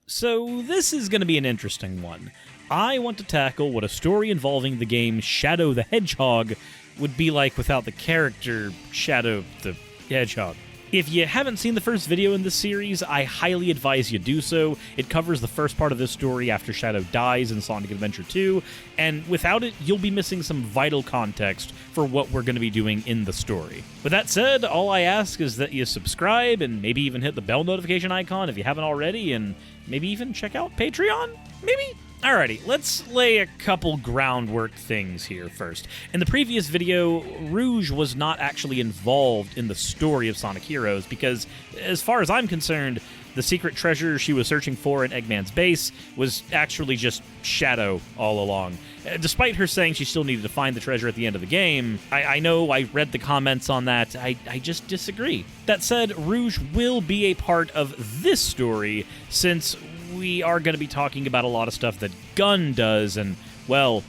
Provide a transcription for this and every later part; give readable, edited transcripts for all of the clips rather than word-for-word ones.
So this is going to be an interesting one. I want to tackle what a story involving the game Shadow the Hedgehog would be like without the character Shadow the Hedgehog. If you haven't seen the first video in this series, I highly advise you do so. It covers the first part of this story after Shadow dies in Sonic Adventure 2, and without it, you'll be missing some vital context for what we're going to be doing in the story. With that said, all I ask is that you subscribe and maybe even hit the bell notification icon if you haven't already, and maybe even check out Patreon? Maybe? Alrighty, let's lay a couple groundwork things here first. In the previous video, Rouge was not actually involved in the story of Sonic Heroes because, as far as I'm concerned, the secret treasure she was searching for in Eggman's base was actually just Shadow all along. Despite her saying she still needed to find the treasure at the end of the game, I know I read the comments on that, I just disagree. That said, Rouge will be a part of this story since we are going to be talking about a lot of stuff that Gun does, and, well,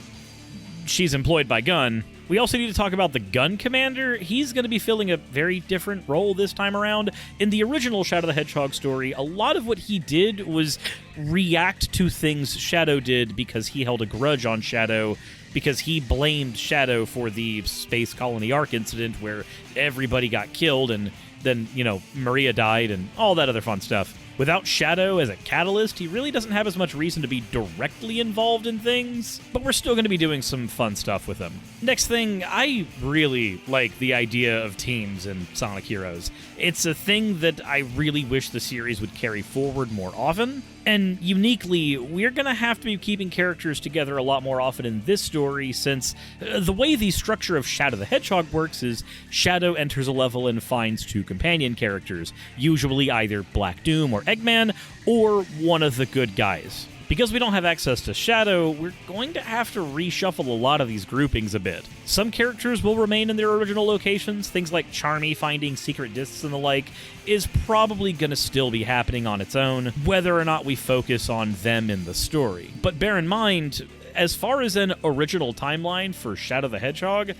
she's employed by Gun. We also need to talk about the Gun Commander. He's going to be filling a very different role this time around. In the original Shadow the Hedgehog story, a lot of what he did was react to things Shadow did because he held a grudge on Shadow, because he blamed Shadow for the Space Colony Arc incident where everybody got killed and then, Maria died and all that other fun stuff. Without Shadow as a catalyst, he really doesn't have as much reason to be directly involved in things, but we're still going to be doing some fun stuff with him. Next thing, I really like the idea of teams in Sonic Heroes. It's a thing that I really wish the series would carry forward more often, and uniquely, we're going to have to be keeping characters together a lot more often in this story since the way the structure of Shadow the Hedgehog works is Shadow enters a level and finds two companion characters, usually either Black Doom or Eggman, or one of the good guys. Because we don't have access to Shadow, we're going to have to reshuffle a lot of these groupings a bit. Some characters will remain in their original locations, things like Charmy finding secret discs and the like is probably going to still be happening on its own, whether or not we focus on them in the story. But bear in mind, as far as an original timeline for Shadow the Hedgehog,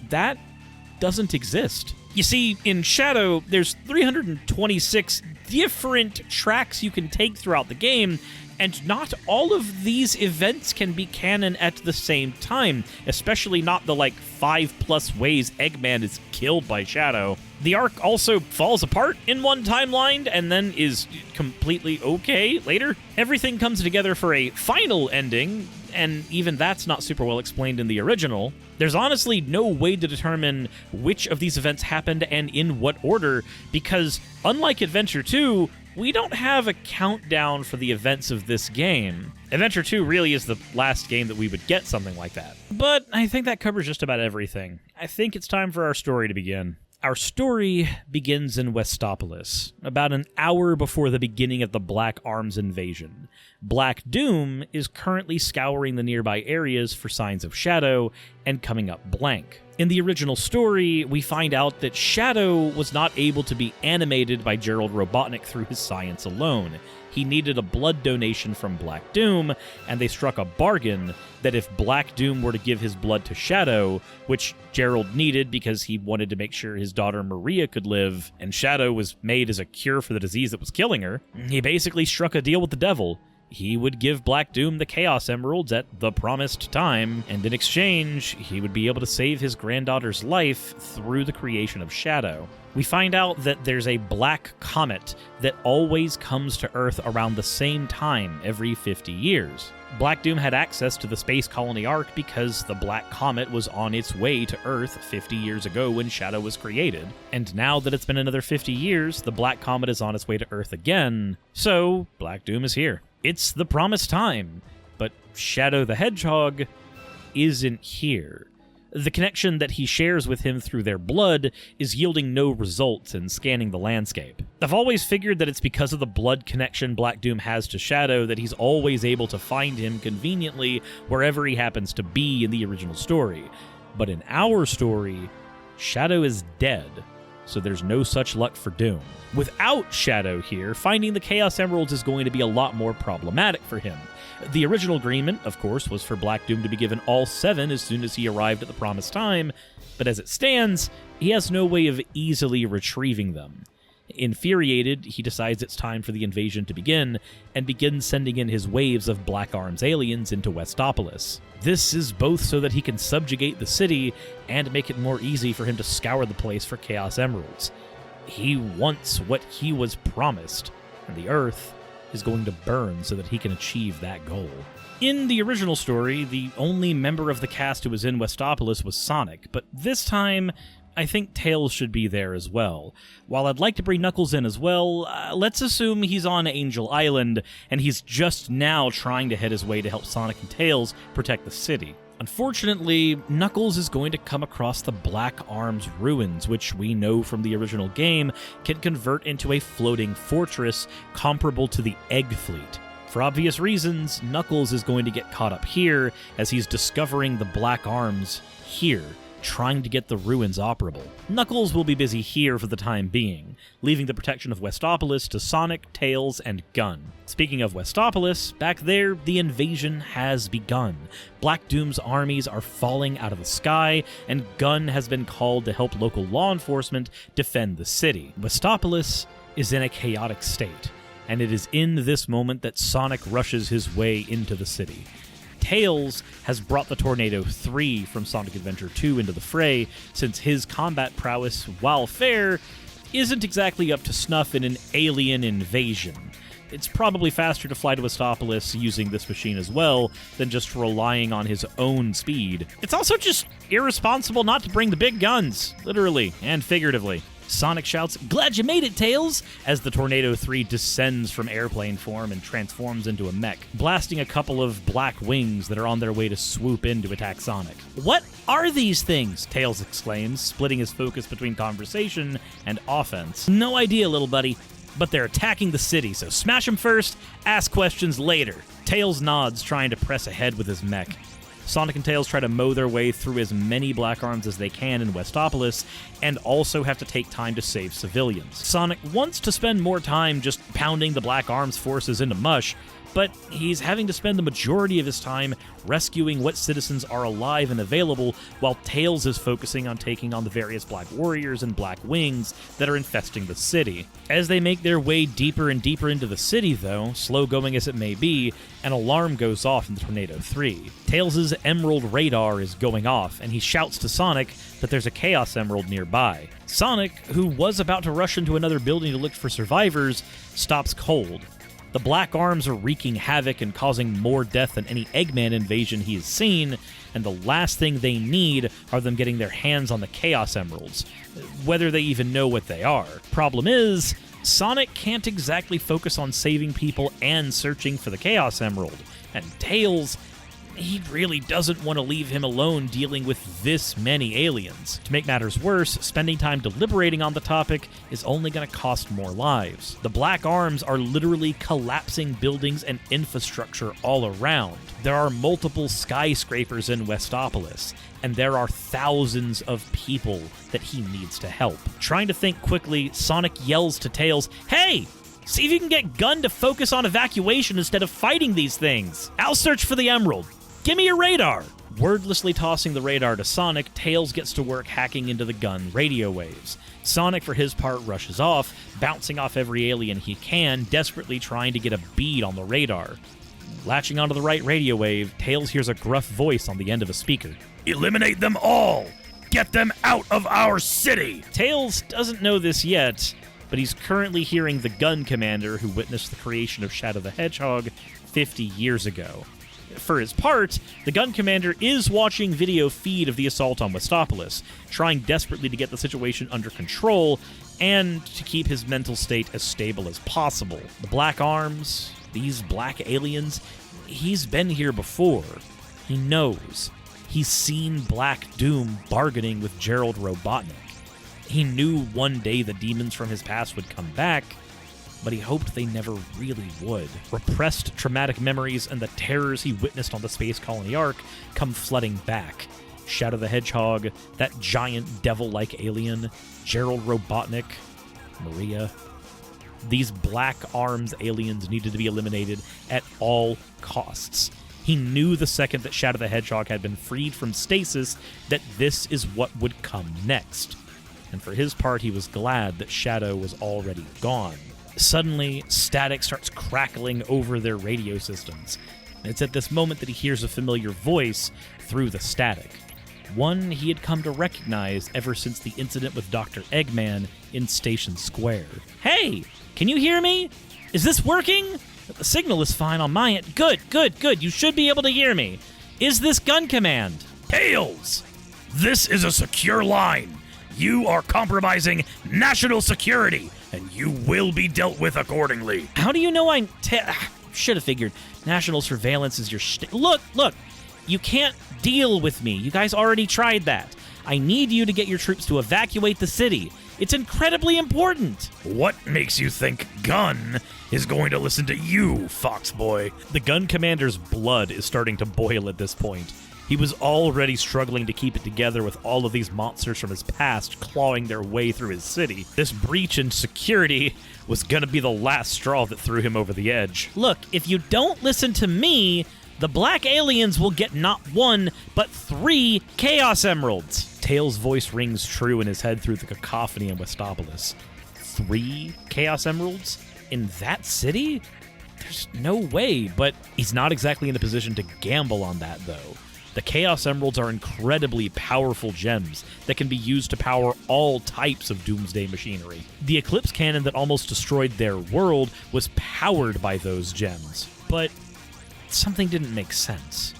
that doesn't exist. You see, in Shadow, there's 326 different tracks you can take throughout the game, and not all of these events can be canon at the same time, especially not the 5+ ways Eggman is killed by Shadow. The arc also falls apart in one timeline and then is completely okay later. Everything comes together for a final ending, and even that's not super well explained in the original. There's honestly no way to determine which of these events happened and in what order, because unlike Adventure 2, we don't have a countdown for the events of this game. Adventure 2 really is the last game that we would get something like that. But I think that covers just about everything. I think it's time for our story to begin. Our story begins in Westopolis, about an hour before the beginning of the Black Arms invasion. Black Doom is currently scouring the nearby areas for signs of Shadow and coming up blank. In the original story, we find out that Shadow was not able to be animated by Gerald Robotnik through his science alone. He needed a blood donation from Black Doom, and they struck a bargain that if Black Doom were to give his blood to Shadow, which Gerald needed because he wanted to make sure his daughter Maria could live, and Shadow was made as a cure for the disease that was killing her, he basically struck a deal with the devil. He would give Black Doom the Chaos Emeralds at the promised time, and in exchange, he would be able to save his granddaughter's life through the creation of Shadow. We find out that there's a black comet that always comes to Earth around the same time every 50 years. Black Doom had access to the Space Colony Arc because the Black Comet was on its way to Earth 50 years ago when Shadow was created. And now that it's been another 50 years, the Black Comet is on its way to Earth again, so Black Doom is here. It's the promised time, but Shadow the Hedgehog isn't here. The connection that he shares with him through their blood is yielding no results in scanning the landscape. I've always figured that it's because of the blood connection Black Doom has to Shadow that he's always able to find him conveniently wherever he happens to be in the original story. But in our story, Shadow is dead, so there's no such luck for Doom. Without Shadow here, finding the Chaos Emeralds is going to be a lot more problematic for him. The original agreement, of course, was for Black Doom to be given all 7 as soon as he arrived at the promised time, but as it stands, he has no way of easily retrieving them. Infuriated, he decides it's time for the invasion to begin, and begins sending in his waves of Black Arms aliens into Westopolis. This is both so that he can subjugate the city, and make it more easy for him to scour the place for Chaos Emeralds. He wants what he was promised, and the Earth is going to burn so that he can achieve that goal. In the original story, the only member of the cast who was in Westopolis was Sonic, but this time, I think Tails should be there as well. While I'd like to bring Knuckles in as well, let's assume he's on Angel Island, and he's just now trying to head his way to help Sonic and Tails protect the city. Unfortunately, Knuckles is going to come across the Black Arms ruins, which we know from the original game can convert into a floating fortress comparable to the Egg Fleet. For obvious reasons, Knuckles is going to get caught up here as he's discovering the Black Arms here, trying to get the ruins operable. Knuckles will be busy here for the time being, leaving the protection of Westopolis to Sonic, Tails, and Gun. Speaking of Westopolis, back there, the invasion has begun. Black Doom's armies are falling out of the sky, and Gun has been called to help local law enforcement defend the city. Westopolis is in a chaotic state, and it is in this moment that Sonic rushes his way into the city. Tails has brought the Tornado 3 from Sonic Adventure 2 into the fray, since his combat prowess, while fair, isn't exactly up to snuff in an alien invasion. It's probably faster to fly to Westopolis using this machine as well than just relying on his own speed. It's also just irresponsible not to bring the big guns, literally and figuratively. Sonic shouts, "Glad you made it, Tails!" as the Tornado 3 descends from airplane form and transforms into a mech, blasting a couple of black wings that are on their way to swoop in to attack Sonic. "What are these things?" Tails exclaims, splitting his focus between conversation and offense. "No idea, little buddy, but they're attacking the city, so smash them first, ask questions later." Tails nods, trying to press ahead with his mech. Sonic and Tails try to mow their way through as many Black Arms as they can in Westopolis, and also have to take time to save civilians. Sonic wants to spend more time just pounding the Black Arms forces into mush, but he's having to spend the majority of his time rescuing what citizens are alive and available, while Tails is focusing on taking on the various Black Warriors and Black Wings that are infesting the city. As they make their way deeper and deeper into the city, though, slow going as it may be, an alarm goes off in the Tornado 3. Tails' Emerald radar is going off, and he shouts to Sonic that there's a Chaos Emerald nearby. Sonic, who was about to rush into another building to look for survivors, stops cold. The Black Arms are wreaking havoc and causing more death than any Eggman invasion he has seen, and the last thing they need are them getting their hands on the Chaos Emeralds, whether they even know what they are. Problem is, Sonic can't exactly focus on saving people and searching for the Chaos Emerald, and Tails, he really doesn't want to leave him alone dealing with this many aliens. To make matters worse, spending time deliberating on the topic is only going to cost more lives. The Black Arms are literally collapsing buildings and infrastructure all around. There are multiple skyscrapers in Westopolis, and there are thousands of people that he needs to help. Trying to think quickly, Sonic yells to Tails, "Hey! See if you can get Gun to focus on evacuation instead of fighting these things. I'll search for the Emerald. Give me your radar!" Wordlessly tossing the radar to Sonic, Tails gets to work hacking into the Gun radio waves. Sonic, for his part, rushes off, bouncing off every alien he can, desperately trying to get a bead on the radar. Latching onto the right radio wave, Tails hears a gruff voice on the end of a speaker. "Eliminate them all! Get them out of our city!" Tails doesn't know this yet, but he's currently hearing the Gun Commander who witnessed the creation of Shadow the Hedgehog 50 years ago. For his part, the Gun Commander is watching video feed of the assault on Westopolis, trying desperately to get the situation under control and to keep his mental state as stable as possible. The Black Arms, these black aliens, he's been here before. He knows. He's seen Black Doom bargaining with Gerald Robotnik. He knew one day the demons from his past would come back, but he hoped they never really would. Repressed traumatic memories and the terrors he witnessed on the Space Colony Ark come flooding back. Shadow the Hedgehog, that giant devil-like alien, Gerald Robotnik, Maria. These Black Arms aliens needed to be eliminated at all costs. He knew the second that Shadow the Hedgehog had been freed from stasis that this is what would come next. and for his part, he was glad that Shadow was already gone. Suddenly, static starts crackling over their radio systems. And it's at this moment that he hears a familiar voice through the static. One he had come to recognize ever since the incident with Dr. Eggman in Station Square. Hey, can you hear me? Is this working? The signal is fine on my end. Good. You should be able to hear me. Is this gun command? Tails! This is a secure line. You are compromising national security, and you will be dealt with accordingly. How do you know I'm... should have figured. National surveillance is your Look! You can't deal with me. You guys already tried that. I need you to get your troops to evacuate the city. It's incredibly important. What makes you think Gun is going to listen to you, Fox Boy? The gun commander's blood is starting to boil at this point. He was already struggling to keep it together with all of these monsters from his past clawing their way through his city. This breach in security was going to be the last straw that threw him over the edge. Look, if you don't listen to me, the black aliens will get not 1, but 3 Chaos Emeralds. Tails' voice rings true in his head through the cacophony in Westopolis. 3 Chaos Emeralds? In that city? There's no way, but he's not exactly in a position to gamble on that, though. The Chaos Emeralds are incredibly powerful gems that can be used to power all types of Doomsday machinery. The Eclipse Cannon that almost destroyed their world was powered by those gems, but something didn't make sense.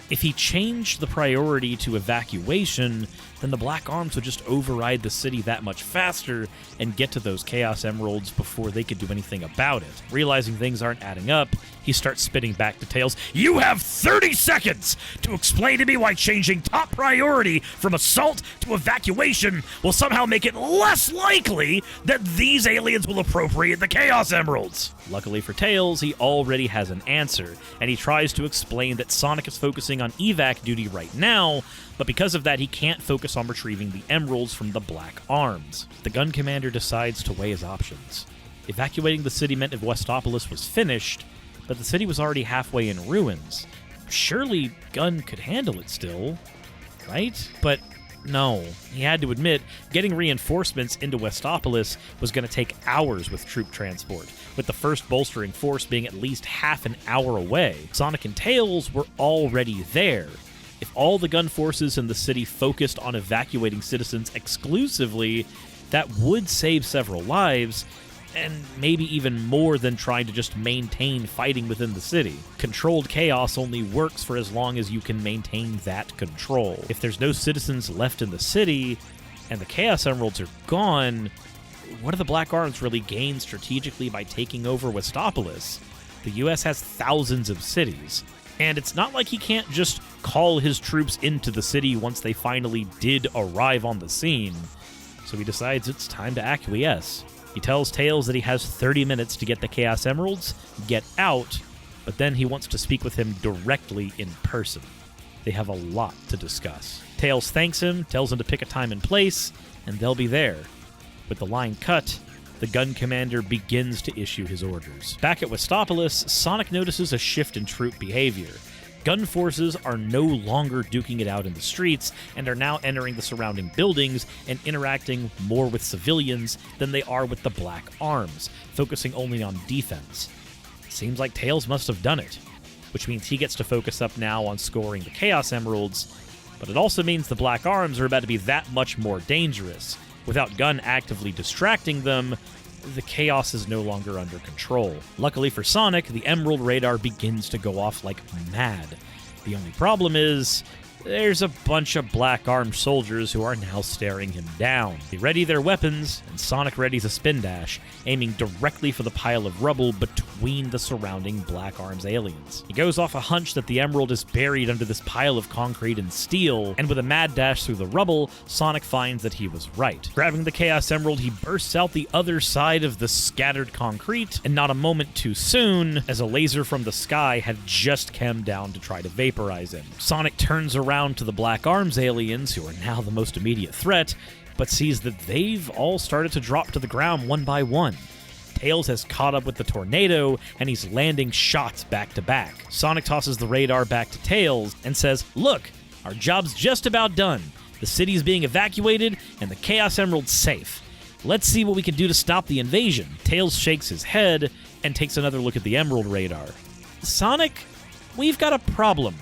If he changed the priority to evacuation, then the Black Arms would just override the city that much faster and get to those Chaos Emeralds before they could do anything about it. Realizing things aren't adding up, he starts spitting back to Tails. You have 30 seconds to explain to me why changing top priority from assault to evacuation will somehow make it less likely that these aliens will appropriate the Chaos Emeralds. Luckily for Tails, he already has an answer, and he tries to explain that Sonic is focusing on evac duty right now, but because of that, he can't focus on retrieving the emeralds from the Black Arms. The gun commander decides to weigh his options. Evacuating the city meant if Westopolis was finished, but the city was already halfway in ruins. Surely Gun could handle it still, right? But no, he had to admit, getting reinforcements into Westopolis was going to take hours with troop transport, with the first bolstering force being at least half an hour away. Sonic and Tails were already there. If all the gun forces in the city focused on evacuating citizens exclusively, that would save several lives, and maybe even more than trying to just maintain fighting within the city. Controlled chaos only works for as long as you can maintain that control. If there's no citizens left in the city, and the Chaos Emeralds are gone, what do the Black Arms really gain strategically by taking over Westopolis? The US has thousands of cities, and it's not like he can't just call his troops into the city once they finally did arrive on the scene. So he decides it's time to acquiesce. He tells Tails that he has 30 minutes to get the Chaos Emeralds, get out, but then he wants to speak with him directly in person. They have a lot to discuss. Tails thanks him, tells him to pick a time and place, and they'll be there. With the line cut, the gun commander begins to issue his orders. Back at Westopolis, Sonic notices a shift in troop behavior. Gun forces are no longer duking it out in the streets and are now entering the surrounding buildings and interacting more with civilians than they are with the Black Arms, focusing only on defense. Seems like Tails must have done it, which means he gets to focus up now on scoring the Chaos Emeralds, but it also means the Black Arms are about to be that much more dangerous. Without Gun actively distracting them, the chaos is no longer under control. Luckily for Sonic, the Emerald radar begins to go off like mad. The only problem is, there's a bunch of Black Armed soldiers who are now staring him down. They ready their weapons, and Sonic readies a spin dash, aiming directly for the pile of rubble between the surrounding Black Arms aliens. He goes off a hunch that the Emerald is buried under this pile of concrete and steel, and with a mad dash through the rubble, Sonic finds that he was right. Grabbing the Chaos Emerald, he bursts out the other side of the scattered concrete, and not a moment too soon, as a laser from the sky had just come down to try to vaporize him. Sonic turns around to the Black Arms aliens, who are now the most immediate threat, but sees that they've all started to drop to the ground one by one. Tails has caught up with the tornado, and he's landing shots back to back. Sonic tosses the radar back to Tails and says, "Look, our job's just about done. The city's being evacuated, and the Chaos Emerald's safe. Let's see what we can do to stop the invasion. Tails shakes his head and takes another look at the Emerald radar. Sonic, we've got a problem.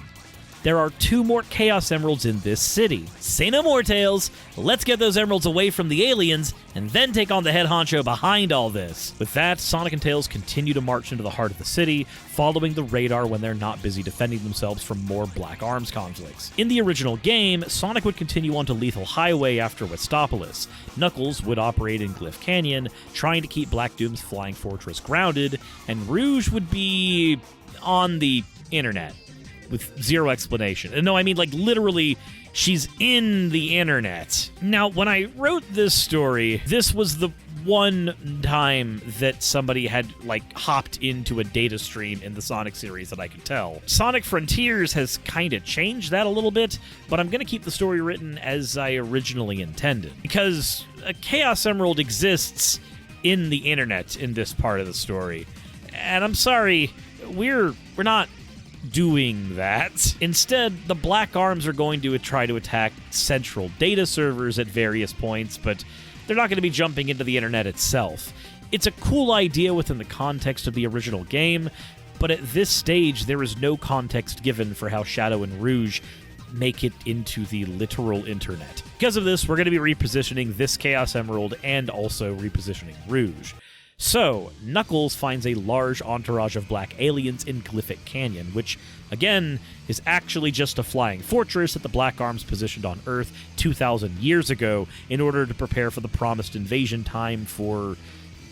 There are 2 more Chaos Emeralds in this city. Say no more, Tails. Let's get those emeralds away from the aliens, and then take on the head honcho behind all this. With that, Sonic and Tails continue to march into the heart of the city, following the radar when they're not busy defending themselves from more Black Arms conflicts. In the original game, Sonic would continue on to Lethal Highway after Westopolis. Knuckles would operate in Glyph Canyon, trying to keep Black Doom's flying fortress grounded, and Rouge would be on the internet. With zero explanation. And no, I mean, like, literally, she's in the internet. Now, when I wrote this story, this was the one time that somebody had, like, hopped into a data stream in the Sonic series that I could tell. Sonic Frontiers has kind of changed that a little bit, but I'm going to keep the story written as I originally intended. Because a Chaos Emerald exists in the internet in this part of the story. And I'm sorry, we're not doing that. Instead, the Black Arms are going to try to attack central data servers at various points, but they're not going to be jumping into the internet itself. It's a cool idea within the context of the original game, but at this stage, there is no context given for how Shadow and Rouge make it into the literal internet. Because of this, we're going to be repositioning this Chaos Emerald and also repositioning Rouge. So, Knuckles finds a large entourage of black aliens in Glyphic Canyon, which, again, is actually just a flying fortress that the Black Arms positioned on Earth 2,000 years ago in order to prepare for the promised invasion time for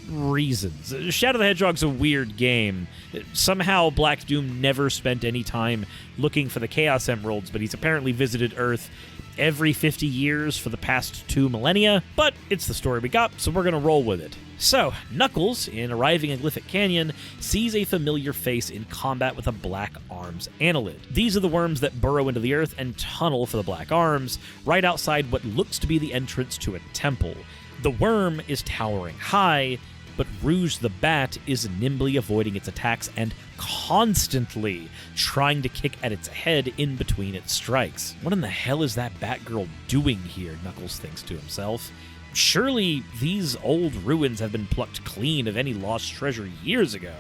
reasons. Shadow the Hedgehog's a weird game. Somehow Black Doom never spent any time looking for the Chaos Emeralds, but he's apparently visited Earth every 50 years for the past 2 millennia, but it's the story we got, so we're gonna roll with it. So, Knuckles, in arriving in Glyphic Canyon, sees a familiar face in combat with a Black Arms annelid. These are the worms that burrow into the earth and tunnel for the Black Arms, right outside what looks to be the entrance to a temple. The worm is towering high, but Rouge the Bat is nimbly avoiding its attacks and constantly trying to kick at its head in between its strikes. What in the hell is that Batgirl doing here, Knuckles thinks to himself. Surely these old ruins have been plucked clean of any lost treasure years ago.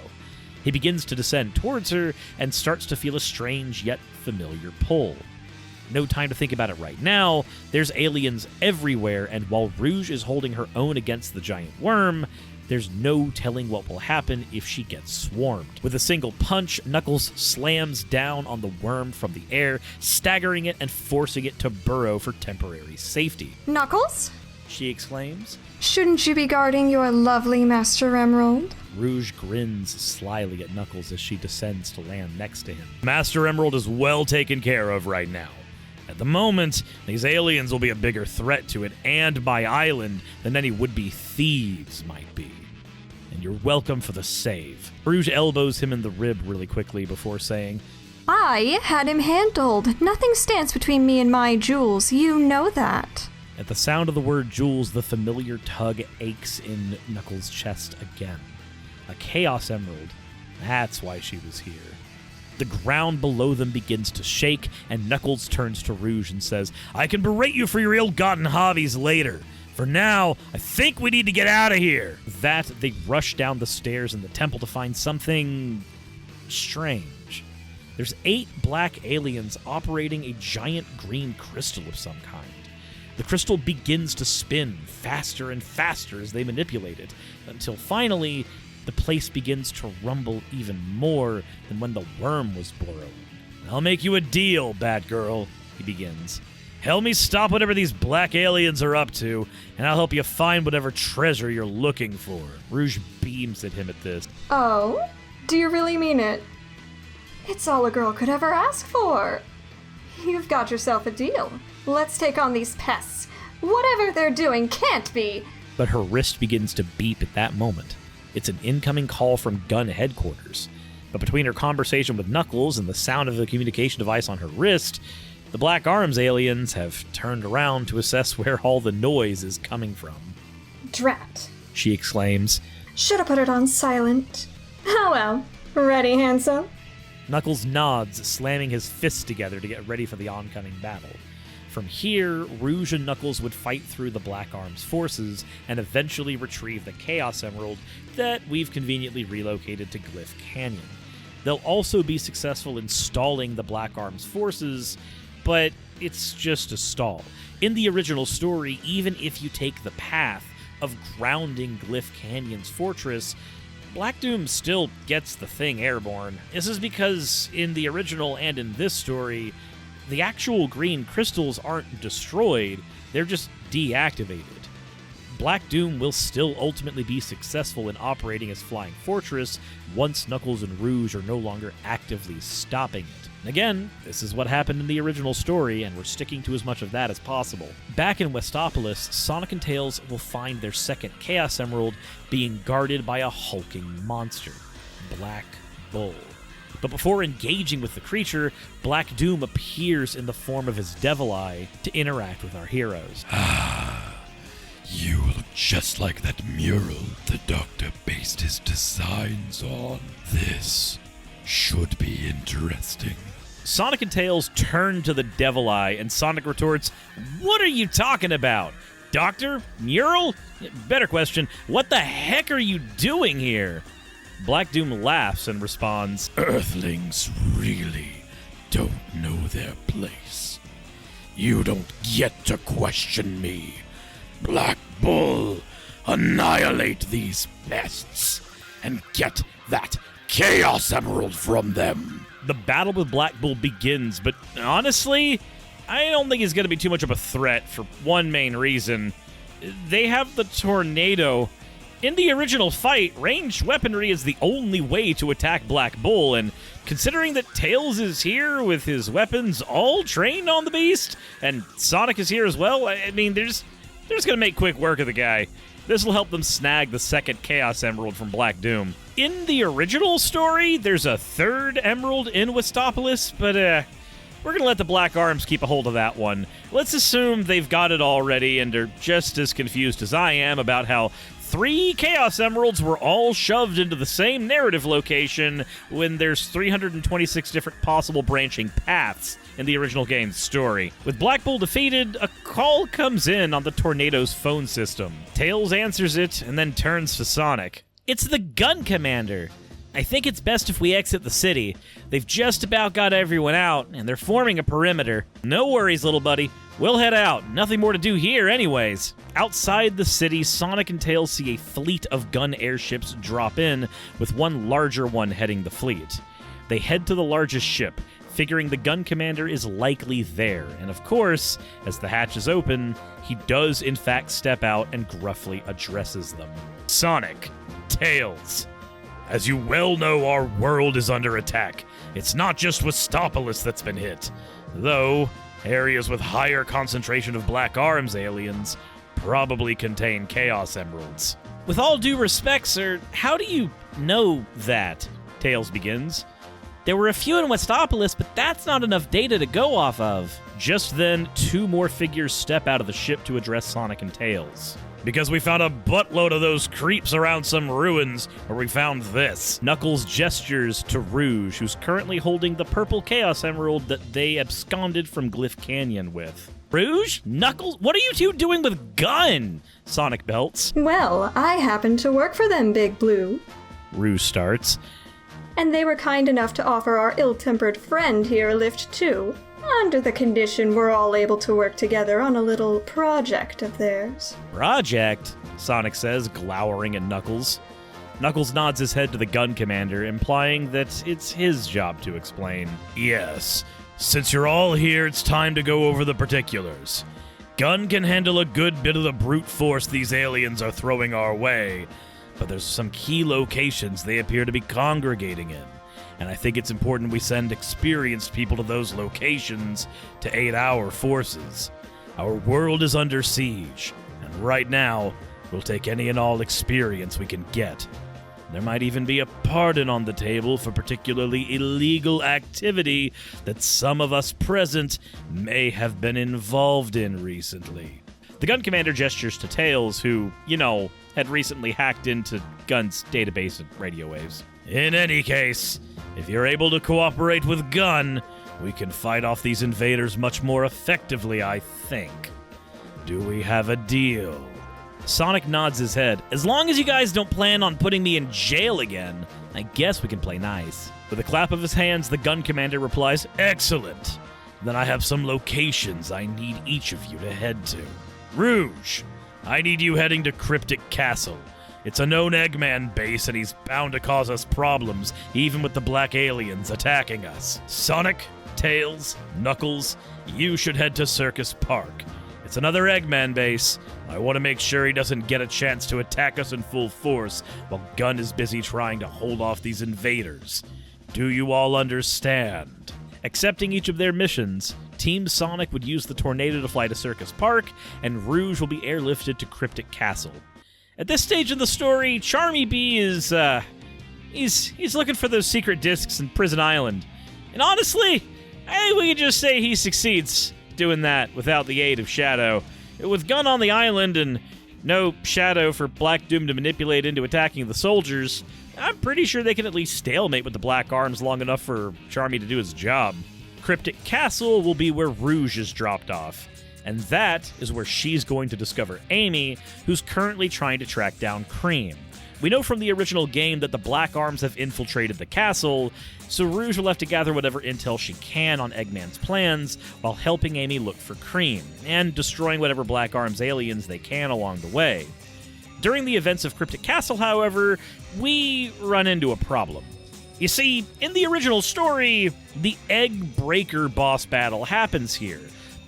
He begins to descend towards her and starts to feel a strange yet familiar pull. No time to think about it right now. There's aliens everywhere, and while Rouge is holding her own against the giant worm, there's no telling what will happen if she gets swarmed. With a single punch, Knuckles slams down on the worm from the air, staggering it and forcing it to burrow for temporary safety. Knuckles? She exclaims. Shouldn't you be guarding your lovely Master Emerald? Rouge grins slyly at Knuckles as she descends to land next to him. Master Emerald is well taken care of right now. At the moment, these aliens will be a bigger threat to it and my island than any would-be thieves might be. And you're welcome for the save. Rouge elbows him in the rib really quickly before saying, I had him handled. Nothing stands between me and my jewels. You know that. At the sound of the word jewels, the familiar tug aches in Knuckles' chest again. A Chaos Emerald. That's why she was here. The ground below them begins to shake, and Knuckles turns to Rouge and says, I can berate you for your ill-gotten hobbies later. For now, I think we need to get out of here. With that, they rush down the stairs in the temple to find something strange. There's 8 black aliens operating a giant green crystal of some kind. The crystal begins to spin faster and faster as they manipulate it, until finally, the place begins to rumble even more than when the worm was burrowing. I'll make you a deal, Batgirl, he begins. Help me stop whatever these black aliens are up to, and I'll help you find whatever treasure you're looking for. Rouge beams at him at this. Oh? Do you really mean it? It's all a girl could ever ask for. You've got yourself a deal. Let's take on these pests. Whatever they're doing can't be. But her wrist begins to beep at that moment. It's an incoming call from gun headquarters. But between her conversation with Knuckles and the sound of the communication device on her wrist, the Black Arms aliens have turned around to assess where all the noise is coming from. Drat, she exclaims. Should have put it on silent. Oh well. Ready, handsome? Knuckles nods, slamming his fists together to get ready for the oncoming battle. From here, Rouge and Knuckles would fight through the Black Arms forces and eventually retrieve the Chaos Emerald that we've conveniently relocated to Glyph Canyon. They'll also be successful in stalling the Black Arms forces, but it's just a stall. In the original story, even if you take the path of grounding Glyph Canyon's fortress, Black Doom still gets the thing airborne. This is because in the original and in this story, the actual green crystals aren't destroyed, they're just deactivated. Black Doom will still ultimately be successful in operating as Flying Fortress once Knuckles and Rouge are no longer actively stopping it. And again, this is what happened in the original story, and we're sticking to as much of that as possible. Back in Westopolis, Sonic and Tails will find their second Chaos Emerald being guarded by a hulking monster, Black Bull. But before engaging with the creature, Black Doom appears in the form of his Devil Eye to interact with our heroes. You look just like that mural the Doctor based his designs on. This should be interesting. Sonic and Tails turn to the Devil Eye, and Sonic retorts, "What are you talking about? Doctor? Mural? Better question, what the heck are you doing here?" Black Doom laughs and responds, Earthlings really don't know their place. You don't get to question me. Black Bull, annihilate these pests and get that Chaos Emerald from them. The battle with Black Bull begins, but honestly, I don't think he's going to be too much of a threat for one main reason. They have the tornado. In the original fight, ranged weaponry is the only way to attack Black Bull, and considering that Tails is here with his weapons all trained on the beast, and Sonic is here as well, I mean, they're just going to make quick work of the guy. This will help them snag the second Chaos Emerald from Black Doom. In the original story, there's a third emerald in Westopolis, but we're going to let the Black Arms keep a hold of that one. Let's assume they've got it already and are just as confused as I am about how 3 Chaos Emeralds were all shoved into the same narrative location when there's 326 different possible branching paths in the original game's story. With Black Bull defeated, a call comes in on the Tornado's phone system. Tails answers it and then turns to Sonic. "It's the Gun Commander. I think it's best if we exit the city. They've just about got everyone out, and they're forming a perimeter." "No worries, little buddy. We'll head out. Nothing more to do here anyways." Outside the city, Sonic and Tails see a fleet of gun airships drop in, with one larger one heading the fleet. They head to the largest ship, figuring the Gun Commander is likely there, and of course, as the hatches open, he does in fact step out and gruffly addresses them. Sonic, Tails, as you well know, our world is under attack. It's not just Westopolis that's been hit, though areas with higher concentration of Black Arms aliens probably contain Chaos Emeralds. "With all due respect, sir, how do you know that?" Tails begins. "There were a few in Westopolis, but that's not enough data to go off of." Just then, 2 more figures step out of the ship to address Sonic and Tails. "Because we found a buttload of those creeps around some ruins where we found this." Knuckles gestures to Rouge, who's currently holding the purple Chaos Emerald that they absconded from Glyph Canyon with. "Rouge? Knuckles? What are you two doing with Gun?" Sonic belts. Well, I happen to work for them, Big Blue. Rouge starts. And they were kind enough to offer our ill-tempered friend here a lift too, under the condition we're all able to work together on a little project of theirs. "Project?" Sonic says, glowering at Knuckles. Knuckles nods his head to the Gun Commander, implying that it's his job to explain. "Yes. Since you're all here, it's time to go over the particulars. Gun can handle a good bit of the brute force these aliens are throwing our way, but there's some key locations they appear to be congregating in, and I think it's important we send experienced people to those locations to aid our forces. Our world is under siege, and right now, we'll take any and all experience we can get. There might even be a pardon on the table for particularly illegal activity that some of us present may have been involved in recently." The Gun Commander gestures to Tails, who, had recently hacked into Gun's database of radio waves. "In any case, if you're able to cooperate with Gun, We can fight off these invaders much more effectively, I think. Do we have a deal? Sonic nods his head. As long as you guys don't plan on putting me in jail again, I guess we can play nice. With a clap of his hands, the gun commander replies, Excellent. Then I have some locations I need each of you to head to. Rouge, I need you heading to Cryptic Castle. It's a known Eggman base, and he's bound to cause us problems, even with the black aliens attacking us. Sonic, Tails, Knuckles, you should head to Circus Park. It's another Eggman base. I want to make sure he doesn't get a chance to attack us in full force while Gun is busy trying to hold off these invaders. Do you all understand? Accepting each of their missions, Team Sonic would use the tornado to fly to Circus Park, and Rouge will be airlifted to Cryptic Castle. At this stage in the story, Charmy B is, he's looking for those secret discs in Prison Island. And honestly, I think we can just say he succeeds doing that without the aid of Shadow. With Gun on the island and no Shadow for Black Doom to manipulate into attacking the soldiers, I'm pretty sure they can at least stalemate with the Black Arms long enough for Charmy to do his job. Cryptic Castle will be where Rouge is dropped off, and that is where she's going to discover Amy, who's currently trying to track down Cream. We know from the original game that the Black Arms have infiltrated the castle, so Rouge will have to gather whatever intel she can on Eggman's plans while helping Amy look for Cream, and destroying whatever Black Arms aliens they can along the way. During the events of Cryptic Castle, however, we run into a problem. You see, in the original story, the Egg Breaker boss battle happens here,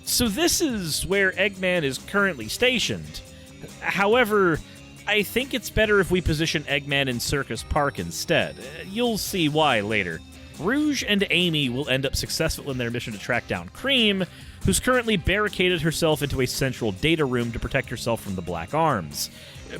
so this is where Eggman is currently stationed. However, I think it's better if we position Eggman in Circus Park instead. You'll see why later. Rouge and Amy will end up successful in their mission to track down Cream, who's currently barricaded herself into a central data room to protect herself from the Black Arms.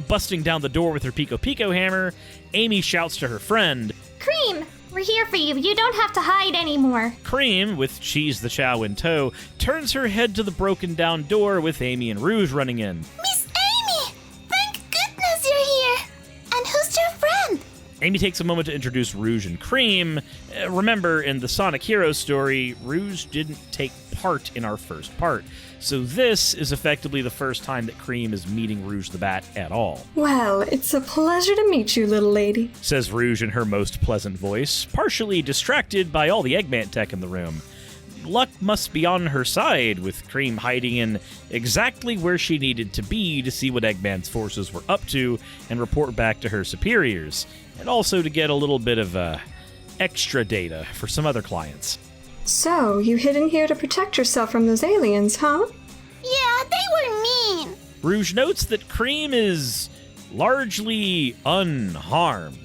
Busting down the door with her Pico Pico hammer, Amy shouts to her friend, Cream, we're here for you. You don't have to hide anymore. Cream, with Cheese the Chow in tow, turns her head to the broken down door with Amy and Rouge running in. Miss Amy! Thank goodness you're here! And who's your friend? Amy takes a moment to introduce Rouge and Cream. Remember, in the Sonic Heroes story, Rouge didn't take part in our first part, so this is effectively the first time that Cream is meeting Rouge the Bat at all. Well, it's a pleasure to meet you, little lady, says Rouge in her most pleasant voice, partially distracted by all the Eggman tech in the room. Luck must be on her side, with Cream hiding in exactly where she needed to be to see what Eggman's forces were up to and report back to her superiors, and also to get a little bit of extra data for some other clients. So, you hid in here to protect yourself from those aliens, huh? Yeah, they were mean. Rouge notes that Cream is largely unharmed.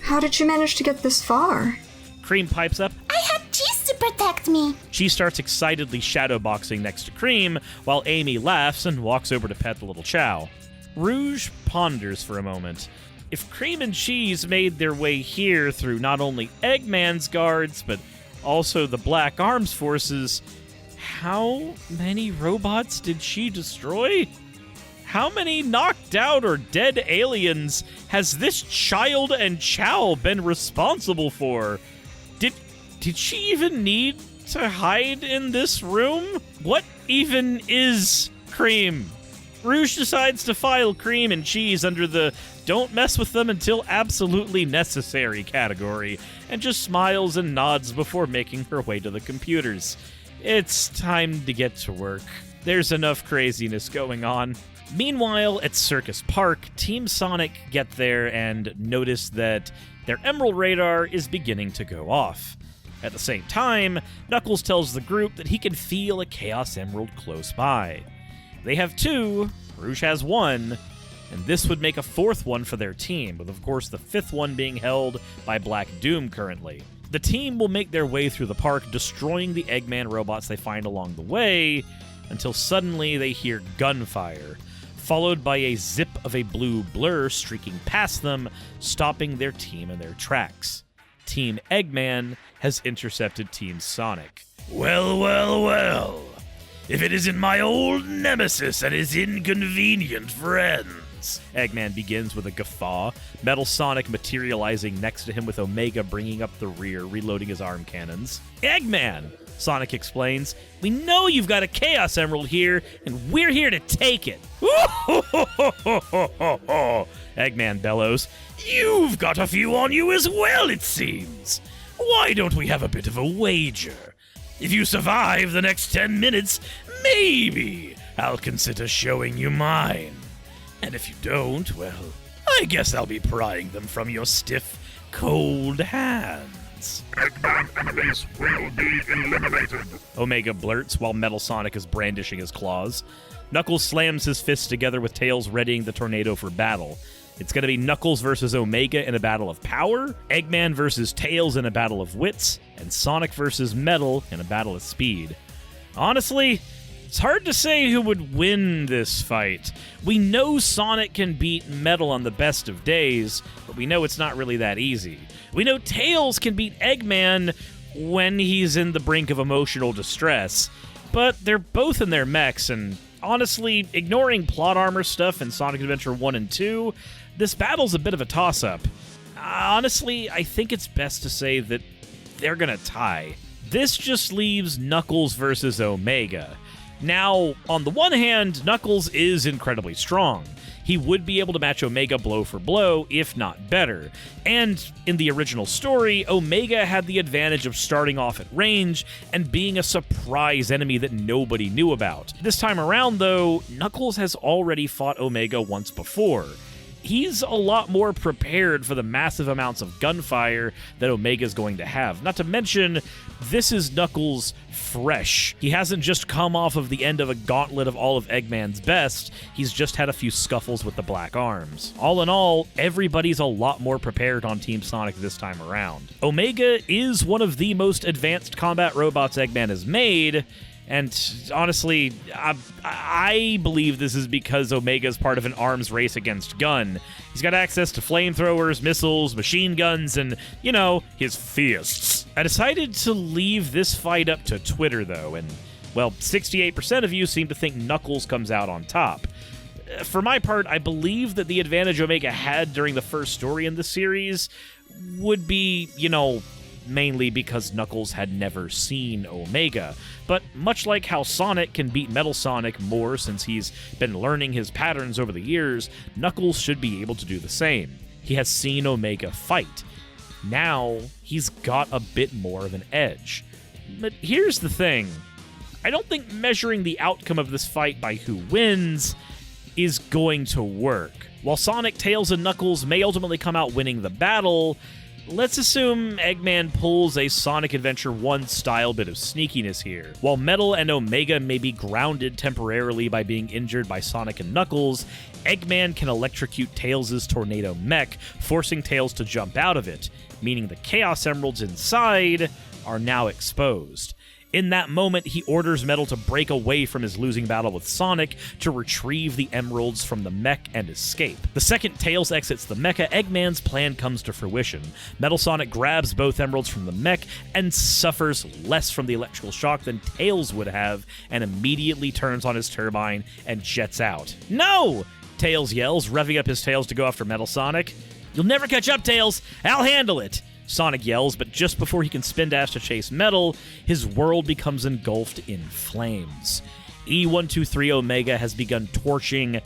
How did you manage to get this far? Cream pipes up. I had Cheese to protect me. She starts excitedly shadowboxing next to Cream, while Amy laughs and walks over to pet the little Chow. Rouge ponders for a moment. If Cream and Cheese made their way here through not only Eggman's guards, but also the Black Arms forces, how many robots did she destroy? How many knocked out or dead aliens has this child and Chow been responsible for? Did she even need to hide in this room? What even is Cream? Rouge decides to file Cream and Cheese under the don't mess with them until absolutely necessary category, and just smiles and nods before making her way to the computers. It's time to get to work. There's enough craziness going on. Meanwhile, at Circus Park, Team Sonic get there and notice that their Emerald radar is beginning to go off. At the same time, Knuckles tells the group that he can feel a Chaos Emerald close by. They have two, Rouge has one, and this would make a fourth one for their team, with of course the fifth one being held by Black Doom currently. The team will make their way through the park, destroying the Eggman robots they find along the way, until suddenly they hear gunfire, followed by a zip of a blue blur streaking past them, stopping their team in their tracks. Team Eggman has intercepted Team Sonic. Well, well, well. If it isn't my old nemesis and his inconvenient friend. seconds. Eggman begins with a guffaw, Metal Sonic materializing next to him with Omega bringing up the rear, reloading his arm cannons. Eggman, Sonic explains, we know you've got a Chaos Emerald here, and we're here to take it. Eggman bellows, you've got a few on you as well, it seems. Why don't we have a bit of a wager? If you survive the next 10 minutes, maybe I'll consider showing you mine. And if you don't, well, I guess I'll be prying them from your stiff, cold hands. Eggman enemies will be eliminated. Omega blurts while Metal Sonic is brandishing his claws. Knuckles slams his fists together with Tails readying the tornado for battle. It's going to be Knuckles versus Omega in a battle of power, Eggman versus Tails in a battle of wits, and Sonic versus Metal in a battle of speed. Honestly, it's hard to say who would win this fight. We know Sonic can beat Metal on the best of days, but we know it's not really that easy. We know Tails can beat Eggman when he's in the brink of emotional distress, but they're both in their mechs, and honestly, ignoring plot armor stuff in Sonic Adventure 1 and 2, this battle's a bit of a toss-up. Honestly, I think it's best to say that they're gonna tie. This just leaves Knuckles versus Omega. Now, on the one hand, Knuckles is incredibly strong. He would be able to match Omega blow for blow, if not better. And in the original story, Omega had the advantage of starting off at range and being a surprise enemy that nobody knew about. This time around, though, Knuckles has already fought Omega once before. He's a lot more prepared for the massive amounts of gunfire that Omega's going to have. Not to mention, this is Knuckles fresh. He hasn't just come off of the end of a gauntlet of all of Eggman's best, he's just had a few scuffles with the Black Arms. All in all, everybody's a lot more prepared on Team Sonic this time around. Omega is one of the most advanced combat robots Eggman has made, and honestly, I believe this is because Omega's part of an arms race against Gun. He's got access to flamethrowers, missiles, machine guns, and, you know, his fists. I decided to leave this fight up to Twitter, though, and, well, 68% of you seem to think Knuckles comes out on top. For my part, I believe that the advantage Omega had during the first story in the series would be, you know, mainly because Knuckles had never seen Omega. But much like how Sonic can beat Metal Sonic more since he's been learning his patterns over the years, Knuckles should be able to do the same. He has seen Omega fight. Now, he's got a bit more of an edge. But here's the thing. I don't think measuring the outcome of this fight by who wins is going to work. While Sonic, Tails, and Knuckles may ultimately come out winning the battle, let's assume Eggman pulls a Sonic Adventure 1 style bit of sneakiness here. While Metal and Omega may be grounded temporarily by being injured by Sonic and Knuckles, Eggman can electrocute Tails' tornado mech, forcing Tails to jump out of it, meaning the Chaos Emeralds inside are now exposed. In that moment, he orders Metal to break away from his losing battle with Sonic to retrieve the emeralds from the mech and escape. The second Tails exits the mecha, Eggman's plan comes to fruition. Metal Sonic grabs both emeralds from the mech and suffers less from the electrical shock than Tails would have, and immediately turns on his turbine and jets out. No! Tails yells, revving up his tails to go after Metal Sonic. You'll never catch up, Tails! I'll handle it! Sonic yells, but just before he can spin dash to chase Metal, his world becomes engulfed in flames. E123 Omega has begun torching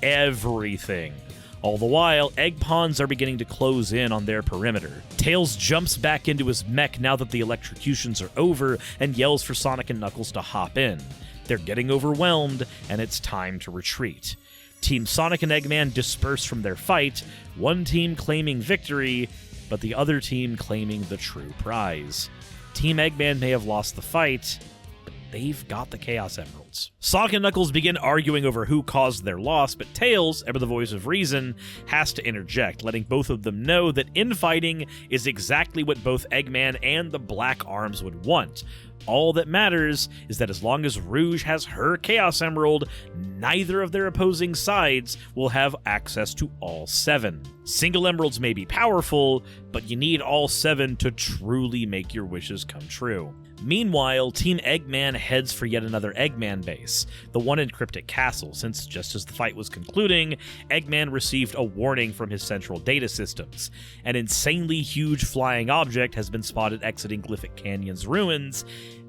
everything. All the while, egg ponds are beginning to close in on their perimeter. Tails jumps back into his mech now that the electrocutions are over and yells for Sonic and Knuckles to hop in. They're getting overwhelmed, and it's time to retreat. Team Sonic and Eggman disperse from their fight, one team claiming victory, but the other team claiming the true prize. Team Eggman may have lost the fight, but they've got the Chaos Emeralds. Sonic and Knuckles begin arguing over who caused their loss, but Tails, ever the voice of reason, has to interject, letting both of them know that infighting is exactly what both Eggman and the Black Arms would want. All that matters is that as long as Rouge has her Chaos Emerald, neither of their opposing sides will have access to all 7. Single emeralds may be powerful, but you need all 7 to truly make your wishes come true. Meanwhile, Team Eggman heads for yet another Eggman base, the one in Cryptic Castle, since just as the fight was concluding, Eggman received a warning from his central data systems. An insanely huge flying object has been spotted exiting Glyphic Canyon's ruins,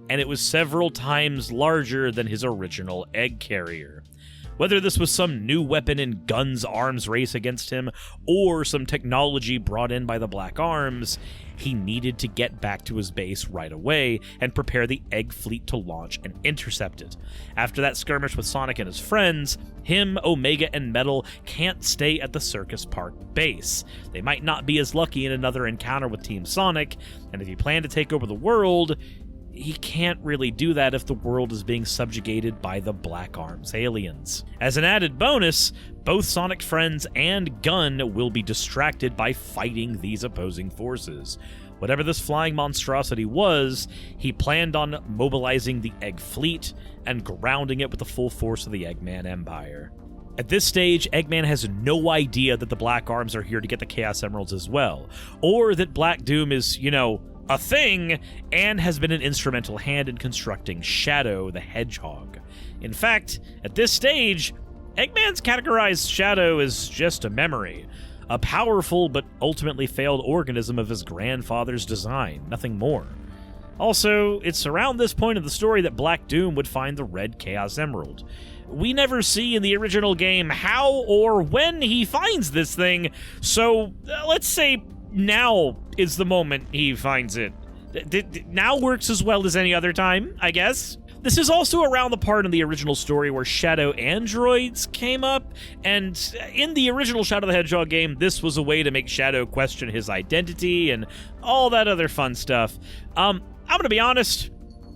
and it was several times larger than his original egg carrier. Whether this was some new weapon in Gun's arms race against him, or some technology brought in by the Black Arms, he needed to get back to his base right away and prepare the Egg Fleet to launch and intercept it. After that skirmish with Sonic and his friends, him, Omega, and Metal can't stay at the Circus Park base. They might not be as lucky in another encounter with Team Sonic, and if you plan to take over the world, he can't really do that if the world is being subjugated by the Black Arms aliens. As an added bonus, both Sonic friends and Gun will be distracted by fighting these opposing forces. Whatever this flying monstrosity was, he planned on mobilizing the Egg Fleet and grounding it with the full force of the Eggman Empire. At this stage, Eggman has no idea that the Black Arms are here to get the Chaos Emeralds as well, or that Black Doom is, a thing, and has been an instrumental hand in constructing Shadow the Hedgehog. In fact, at this stage, Eggman's categorized Shadow as just a memory, a powerful but ultimately failed organism of his grandfather's design, nothing more. Also, it's around this point of the story that Black Doom would find the Red Chaos Emerald. We never see in the original game how or when he finds this thing, so let's say now is the moment he finds it. Now works as well as any other time, I guess. This is also around the part in the original story where Shadow androids came up, and in the original Shadow the Hedgehog game, this was a way to make Shadow question his identity and all that other fun stuff. I'm gonna be honest,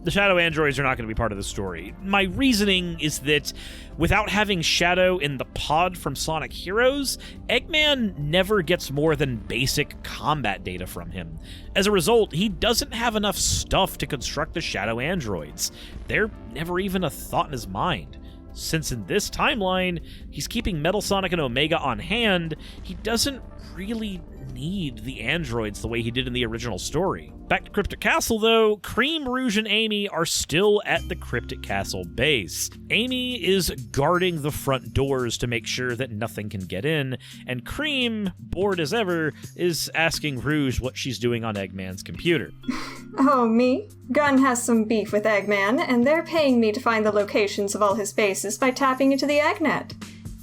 the Shadow androids are not going to be part of the story. My reasoning is that without having Shadow in the pod from Sonic Heroes, Eggman never gets more than basic combat data from him. As a result, he doesn't have enough stuff to construct the Shadow androids. They're never even a thought in his mind. Since in this timeline, he's keeping Metal Sonic and Omega on hand, he doesn't really need the androids the way he did in the original story. Back to Cryptic Castle, though, Cream, Rouge, and Amy are still at the Cryptic Castle base. Amy is guarding the front doors to make sure that nothing can get in, and Cream, bored as ever, is asking Rouge what she's doing on Eggman's computer. Oh, me? Gun has some beef with Eggman, and they're paying me to find the locations of all his bases by tapping into the Eggnet.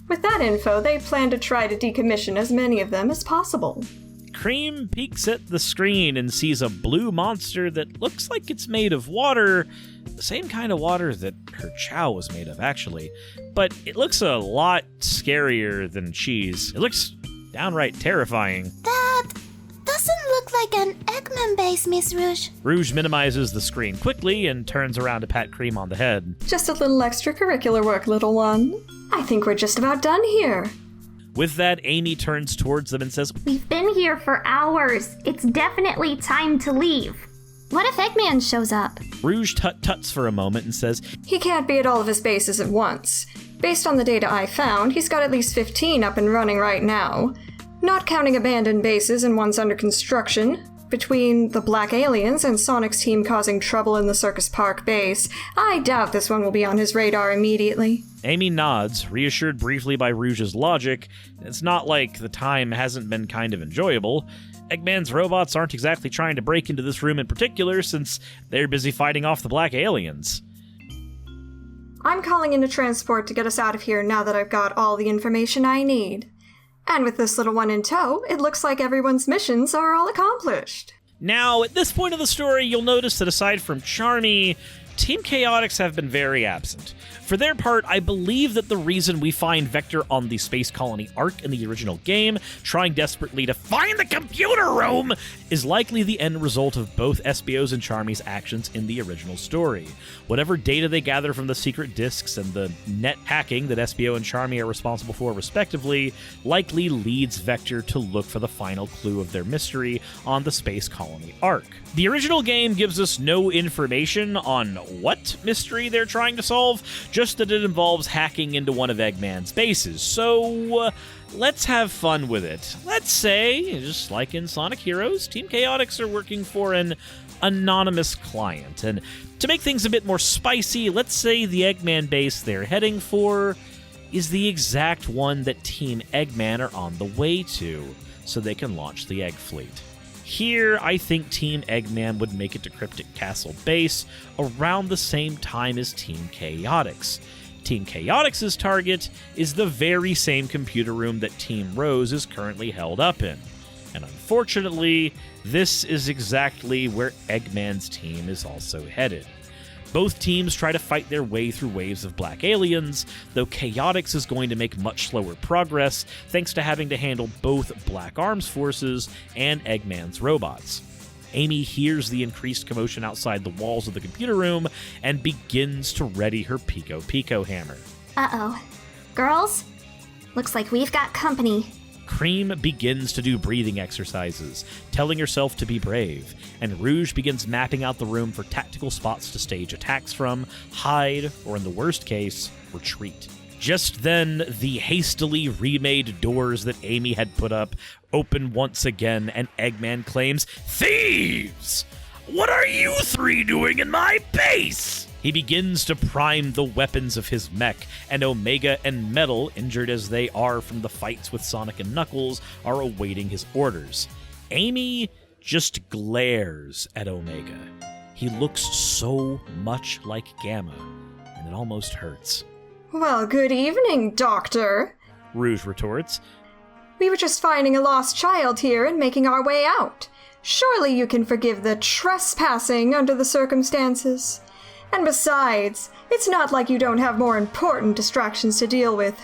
With that info, they plan to try to decommission as many of them as possible. Cream peeks at the screen and sees a blue monster that looks like it's made of water, the same kind of water that her chow was made of, actually. But it looks a lot scarier than cheese. It looks downright terrifying. That doesn't look like an Eggman base, Miss Rouge. Rouge minimizes the screen quickly and turns around to pat Cream on the head. Just a little extracurricular work, little one. I think we're just about done here. With that, Amy turns towards them and says, We've been here for hours. It's definitely time to leave. What if Eggman shows up? Rouge tut-tuts for a moment and says, He can't be at all of his bases at once. Based on the data I found, he's got at least 15 up and running right now. Not counting abandoned bases and ones under construction. Between the Black Aliens and Sonic's team causing trouble in the Circus Park base, I doubt this one will be on his radar immediately. Amy nods, reassured briefly by Rouge's logic. It's not like the time hasn't been kind of enjoyable. Eggman's robots aren't exactly trying to break into this room in particular, since they're busy fighting off the Black Aliens. I'm calling in a transport to get us out of here now that I've got all the information I need. And with this little one in tow, it looks like everyone's missions are all accomplished. Now, at this point of the story, you'll notice that aside from Charmy, Team Chaotix have been very absent. For their part, I believe that the reason we find Vector on the Space Colony Ark in the original game, trying desperately to find the computer room, is likely the end result of both Espio's and Charmy's actions in the original story. Whatever data they gather from the secret disks and the net hacking that Espio and Charmy are responsible for respectively, likely leads Vector to look for the final clue of their mystery on the Space Colony Ark. The original game gives us no information on what mystery they're trying to solve, just that it involves hacking into one of Eggman's bases. So, let's have fun with it. Let's say, just like in Sonic Heroes, Team Chaotix are working for an anonymous client. And to make things a bit more spicy, let's say the Eggman base they're heading for is the exact one that Team Eggman are on the way to, so they can launch the Egg Fleet. Here, I think Team Eggman would make it to Cryptic Castle Base around the same time as Team Chaotix. Team Chaotix's target is the very same computer room that Team Rose is currently held up in. And unfortunately, this is exactly where Eggman's team is also headed. Both teams try to fight their way through waves of black aliens, though Chaotix is going to make much slower progress thanks to having to handle both Black Arms forces and Eggman's robots. Amy hears the increased commotion outside the walls of the computer room and begins to ready her Pico Pico hammer. Uh-oh. Girls? Looks like we've got company. Cream begins to do breathing exercises, telling herself to be brave, and Rouge begins mapping out the room for tactical spots to stage attacks from, hide, or in the worst case, retreat. Just then, the hastily remade doors that Amy had put up open once again, and Eggman claims, Thieves! What are you three doing in my base? He begins to prime the weapons of his mech, and Omega and Metal, injured as they are from the fights with Sonic and Knuckles, are awaiting his orders. Amy just glares at Omega. He looks so much like Gamma, and it almost hurts. Well, good evening, Doctor. Rouge retorts. We were just finding a lost child here and making our way out. Surely you can forgive the trespassing under the circumstances. And besides, it's not like you don't have more important distractions to deal with,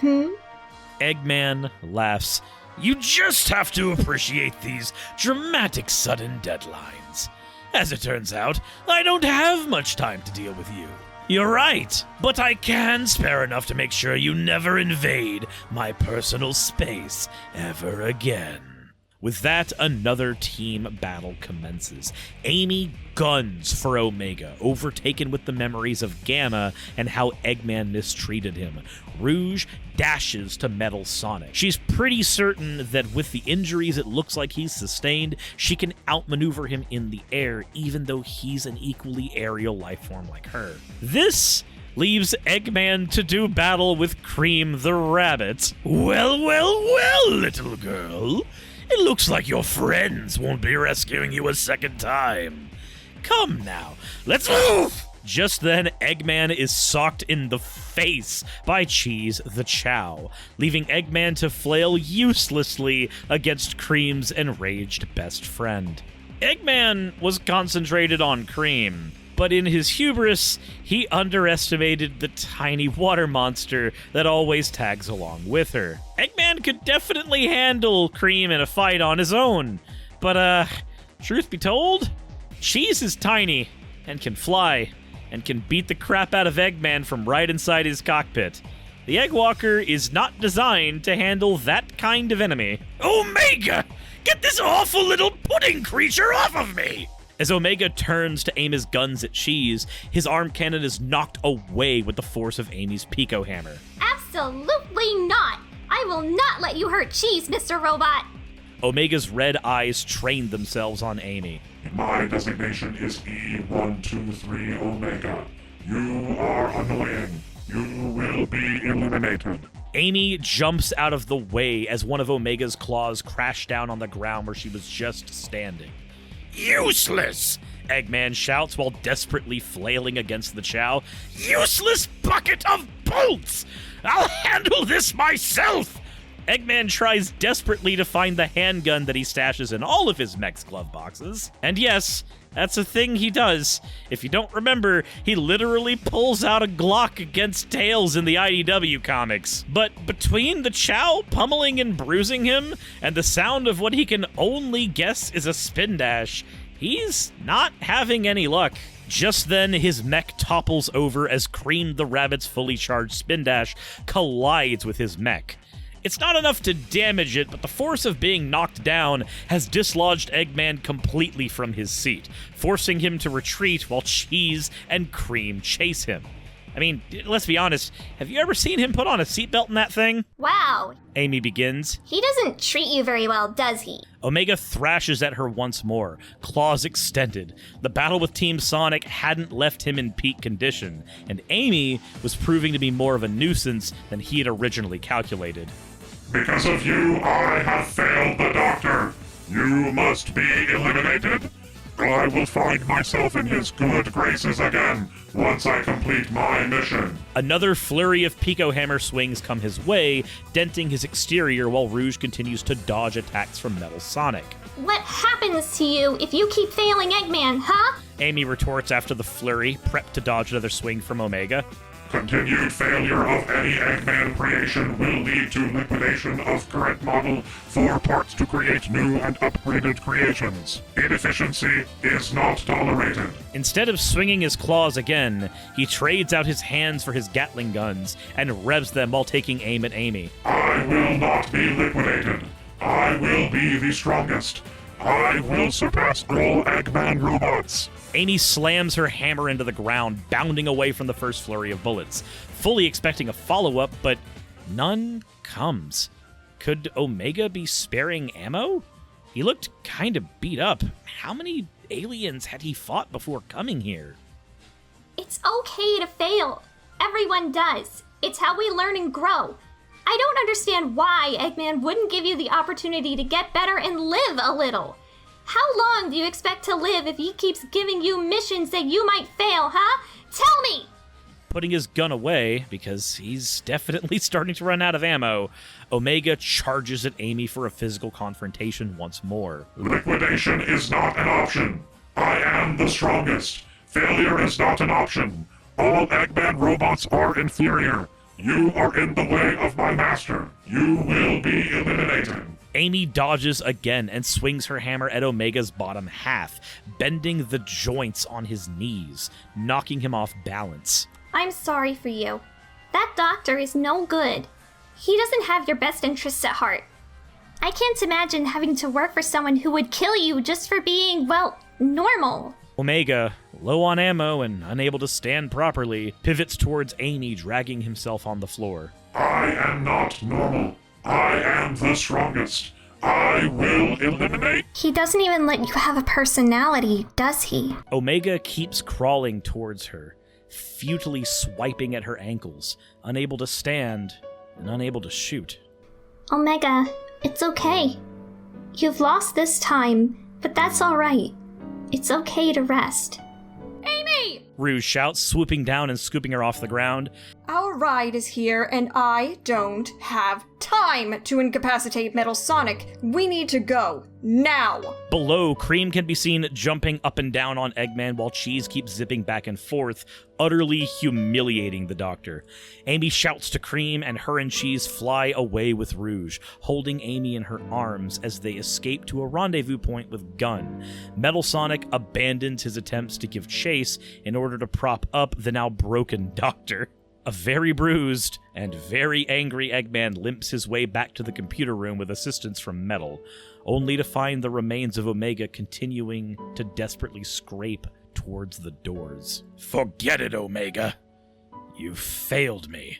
Eggman laughs. You just have to appreciate these dramatic sudden deadlines. As it turns out, I don't have much time to deal with you. You're right, but I can spare enough to make sure you never invade my personal space ever again. With that, another team battle commences. Amy guns for Omega, overtaken with the memories of Gamma and how Eggman mistreated him. Rouge dashes to Metal Sonic. She's pretty certain that with the injuries it looks like he's sustained, she can outmaneuver him in the air, even though he's an equally aerial lifeform like her. This leaves Eggman to do battle with Cream the Rabbit. Well, little girl. It looks like your friends won't be rescuing you a second time. Come now, let's move! Just then, Eggman is socked in the face by Cheese the Chow, leaving Eggman to flail uselessly against Cream's enraged best friend. Eggman was concentrated on Cream, but in his hubris, he underestimated the tiny water monster that always tags along with her. Eggman could definitely handle Cream in a fight on his own, but truth be told, Cheese is tiny and can fly and can beat the crap out of Eggman from right inside his cockpit. The Eggwalker is not designed to handle that kind of enemy. Omega! Get this awful little pudding creature off of me! As Omega turns to aim his guns at Cheese, his arm cannon is knocked away with the force of Amy's Pico hammer. Absolutely not! I will not let you hurt Cheese, Mr. Robot! Omega's red eyes train themselves on Amy. My designation is E123 Omega. You are annoying. You will be eliminated. Amy jumps out of the way as one of Omega's claws crash down on the ground where she was just standing. Useless! Eggman shouts while desperately flailing against the Chow. Useless bucket of bolts! I'll handle this myself! Eggman tries desperately to find the handgun that he stashes in all of his mech's glove boxes. And yes, that's a thing he does. If you don't remember, he literally pulls out a Glock against Tails in the IDW comics. But between the Chow pummeling and bruising him, and the sound of what he can only guess is a spin dash, he's not having any luck. Just then, his mech topples over as Cream the Rabbit's fully charged spin dash collides with his mech. It's not enough to damage it, but the force of being knocked down has dislodged Eggman completely from his seat, forcing him to retreat while Cheese and Cream chase him. I mean, let's be honest, have you ever seen him put on a seatbelt in that thing? Wow, Amy begins. he doesn't treat you very well, does he? Omega thrashes at her once more, claws extended. The battle with Team Sonic hadn't left him in peak condition, and Amy was proving to be more of a nuisance than he had originally calculated. Because of you, I have failed the Doctor. You must be eliminated. I will find myself in his good graces again once I complete my mission. Another flurry of Pico Hammer swings come his way, denting his exterior while Rouge continues to dodge attacks from Metal Sonic. What happens to you if you keep failing Eggman, huh? Amy retorts after the flurry, prepped to dodge another swing from Omega. Continued failure of any Eggman creation will lead to liquidation of current model for parts to create new and upgraded creations. Inefficiency is not tolerated. Instead of swinging his claws again, he trades out his hands for his Gatling guns and revs them while taking aim at Amy. I will not be liquidated. I will be the strongest. I will surpass all Eggman robots. Amy slams her hammer into the ground, bounding away from the first flurry of bullets, fully expecting a follow-up, but none comes. Could Omega be sparing ammo? He looked kind of beat up. How many aliens had he fought before coming here? It's okay to fail. Everyone does. It's how we learn and grow. I don't understand why Eggman wouldn't give you the opportunity to get better and live a little. How long do you expect to live if he keeps giving you missions that you might fail, huh? Tell me! Putting his gun away, because he's definitely starting to run out of ammo, Omega charges at Amy for a physical confrontation once more. Liquidation is not an option. I am the strongest. Failure is not an option. All Eggman robots are inferior. You are in the way of my master. You will be eliminated. Amy dodges again and swings her hammer at Omega's bottom half, bending the joints on his knees, knocking him off balance. I'm sorry for you. That doctor is no good. He doesn't have your best interests at heart. I can't imagine having to work for someone who would kill you just for being, well, normal. Omega, low on ammo and unable to stand properly, pivots towards Amy, dragging himself on the floor. I am not normal. I am the strongest. I will eliminate. He doesn't even let you have a personality, does he? Omega keeps crawling towards her, futilely swiping at her ankles, unable to stand and unable to shoot. Omega, it's okay. You've lost this time, but that's alright. It's okay to rest. Amy! Rouge shouts, swooping down and scooping her off the ground. Our ride is here, and I don't have time to incapacitate Metal Sonic. We need to go. Now! Below, Cream can be seen jumping up and down on Eggman while Cheese keeps zipping back and forth, utterly humiliating the Doctor. Amy shouts to Cream, and her and Cheese fly away with Rouge, holding Amy in her arms as they escape to a rendezvous point with Gun. Metal Sonic abandons his attempts to give chase in order to prop up the now broken Doctor. A very bruised and very angry Eggman limps his way back to the computer room with assistance from Metal, only to find the remains of Omega continuing to desperately scrape towards the doors. Forget it, Omega. You failed me.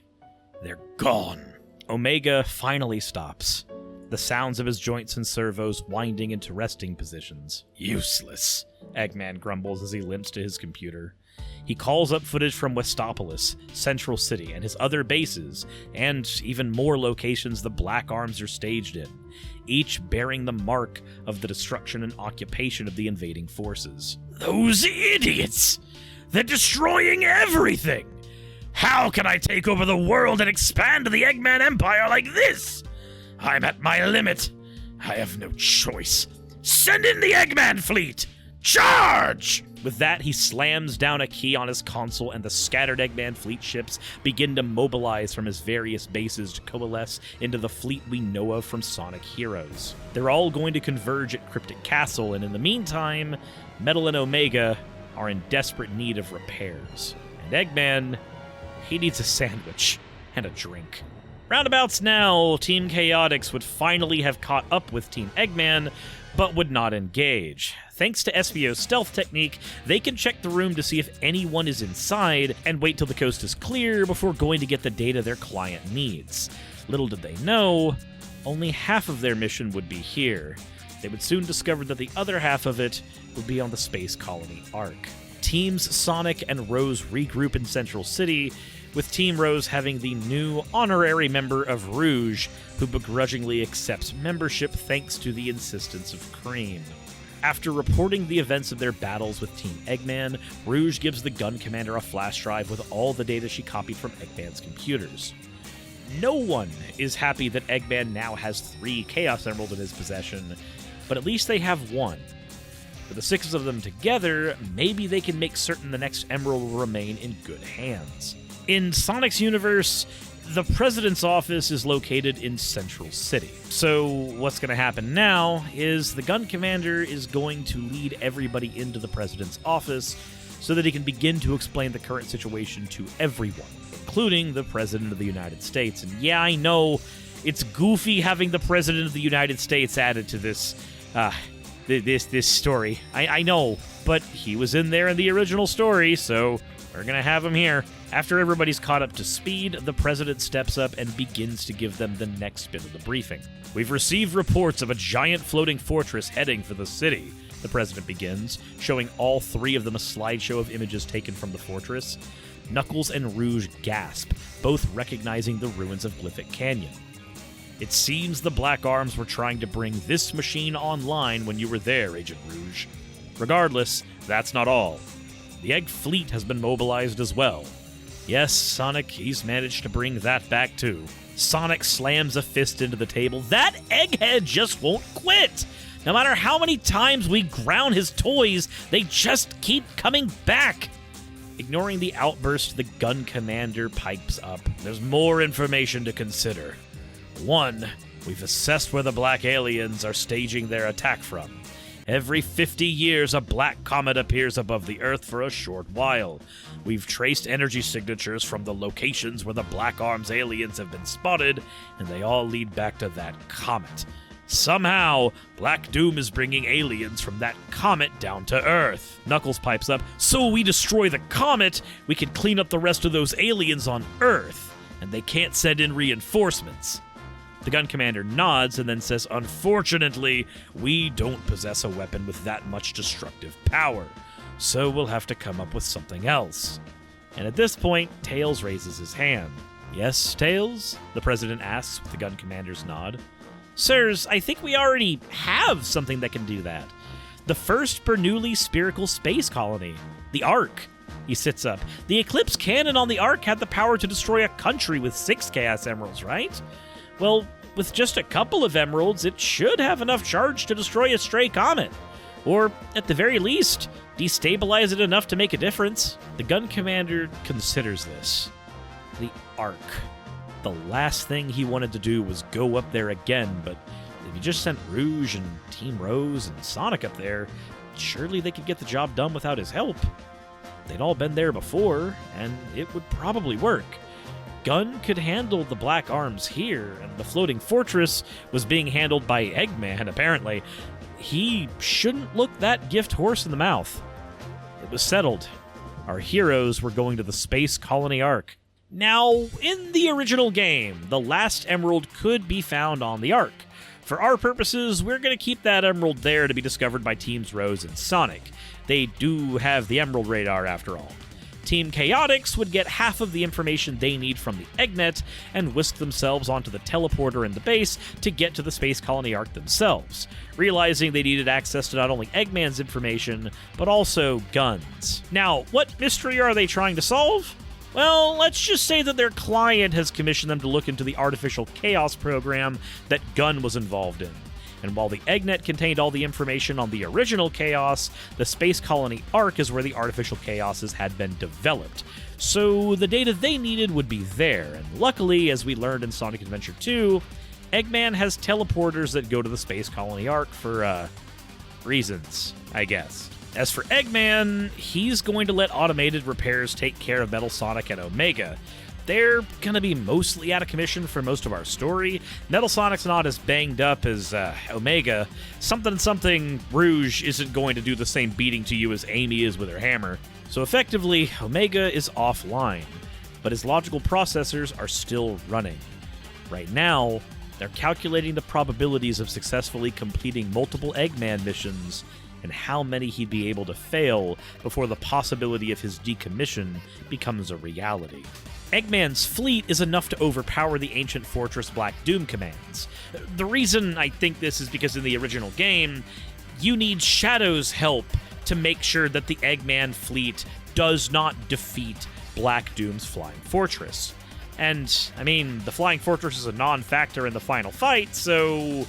They're gone. Omega finally stops, the sounds of his joints and servos winding into resting positions. Useless. Eggman grumbles as he limps to his computer. He calls up footage from Westopolis, Central City, and his other bases, and even more locations the Black Arms are staged in, each bearing the mark of the destruction and occupation of the invading forces. Those idiots! They're destroying everything! How can I take over the world and expand the Eggman Empire like this? I'm at my limit. I have no choice. Send in the Eggman fleet! Charge! With that, he slams down a key on his console, and the scattered Eggman fleet ships begin to mobilize from his various bases to coalesce into the fleet we know of from Sonic Heroes. They're all going to converge at Cryptic Castle, and in the meantime, Metal and Omega are in desperate need of repairs. And Eggman, he needs a sandwich and a drink. Roundabouts now, Team Chaotix would finally have caught up with Team Eggman, but would not engage. Thanks to SVO's stealth technique, they can check the room to see if anyone is inside and wait till the coast is clear before going to get the data their client needs. Little did they know, only half of their mission would be here. They would soon discover that the other half of it would be on the Space Colony Ark. Teams Sonic and Rose regroup in Central City, with Team Rose having the new honorary member of Rouge, who begrudgingly accepts membership thanks to the insistence of Cream. After reporting the events of their battles with Team Eggman, Rouge gives the gun commander a flash drive with all the data she copied from Eggman's computers. No one is happy that Eggman now has 3 Chaos Emeralds in his possession, but at least they have 1. With the 6 of them together, maybe they can make certain the next Emerald will remain in good hands. In Sonic's universe, the President's office is located in Central City. So what's going to happen now is the gun commander is going to lead everybody into the President's office so that he can begin to explain the current situation to everyone, including the President of the United States. And yeah, I know it's goofy having the President of the United States added to this story. I know, but he was in there in the original story, so we're going to have him here. After everybody's caught up to speed, the President steps up and begins to give them the next bit of the briefing. We've received reports of a giant floating fortress heading for the city, the President begins, showing all 3 of them a slideshow of images taken from the fortress. Knuckles and Rouge gasp, both recognizing the ruins of Glyphic Canyon. It seems the Black Arms were trying to bring this machine online when you were there, Agent Rouge. Regardless, that's not all. The Egg Fleet has been mobilized as well. Yes, Sonic, he's managed to bring that back too. Sonic slams a fist into the table. That egghead just won't quit! No matter how many times we ground his toys, they just keep coming back! Ignoring the outburst, the gun commander pipes up. There's more information to consider. 1, we've assessed where the black aliens are staging their attack from. Every 50 years, a black comet appears above the Earth for a short while. We've traced energy signatures from the locations where the Black Arms aliens have been spotted, and they all lead back to that comet. Somehow, Black Doom is bringing aliens from that comet down to Earth. Knuckles pipes up, so we destroy the comet, we can clean up the rest of those aliens on Earth, and they can't send in reinforcements. The gun commander nods and then says, unfortunately, we don't possess a weapon with that much destructive power, so we'll have to come up with something else. And at this point, Tails raises his hand. Yes, Tails? The President asks with the gun commander's nod. Sirs, I think we already have something that can do that. The first Bernoulli spherical space colony, the Ark. He sits up. The Eclipse cannon on the Ark had the power to destroy a country with 6 Chaos Emeralds, right? Well, with just a couple of emeralds, it should have enough charge to destroy a stray comet. Or, at the very least, destabilize it enough to make a difference. The gun commander considers this. The Ark. The last thing he wanted to do was go up there again, but if he just sent Rouge and Team Rose and Sonic up there, surely they could get the job done without his help. They'd all been there before, and it would probably work. Gun could handle the Black Arms here, and the floating fortress was being handled by Eggman, apparently. He shouldn't look that gift horse in the mouth. It was settled. Our heroes were going to the Space Colony Ark. Now, in the original game, the last emerald could be found on the Ark. For our purposes, we're going to keep that emerald there to be discovered by Teams Rose and Sonic. They do have the Emerald Radar, after all. Team Chaotix would get half of the information they need from the Eggnet and whisk themselves onto the teleporter in the base to get to the Space Colony Ark themselves, realizing they needed access to not only Eggman's information, but also Gun's. Now, what mystery are they trying to solve? Well, let's just say that their client has commissioned them to look into the artificial chaos program that Gunn was involved in. And while the EggNet contained all the information on the original chaos, the Space Colony Ark is where the artificial chaoses had been developed. So the data they needed would be there, and luckily, as we learned in Sonic Adventure 2, Eggman has teleporters that go to the Space Colony Ark for, reasons, I guess. As for Eggman, he's going to let automated repairs take care of Metal Sonic and Omega. They're going to be mostly out of commission for most of our story. Metal Sonic's not as banged up as Omega. Something Rouge isn't going to do the same beating to you as Amy is with her hammer. So effectively, Omega is offline, but his logical processors are still running. Right now, they're calculating the probabilities of successfully completing multiple Eggman missions and how many he'd be able to fail before the possibility of his decommission becomes a reality. Eggman's fleet is enough to overpower the ancient Fortress Black Doom commands. The reason I think this is because in the original game, you need Shadow's help to make sure that the Eggman fleet does not defeat Black Doom's Flying Fortress. And, I mean, the Flying Fortress is a non-factor in the final fight, so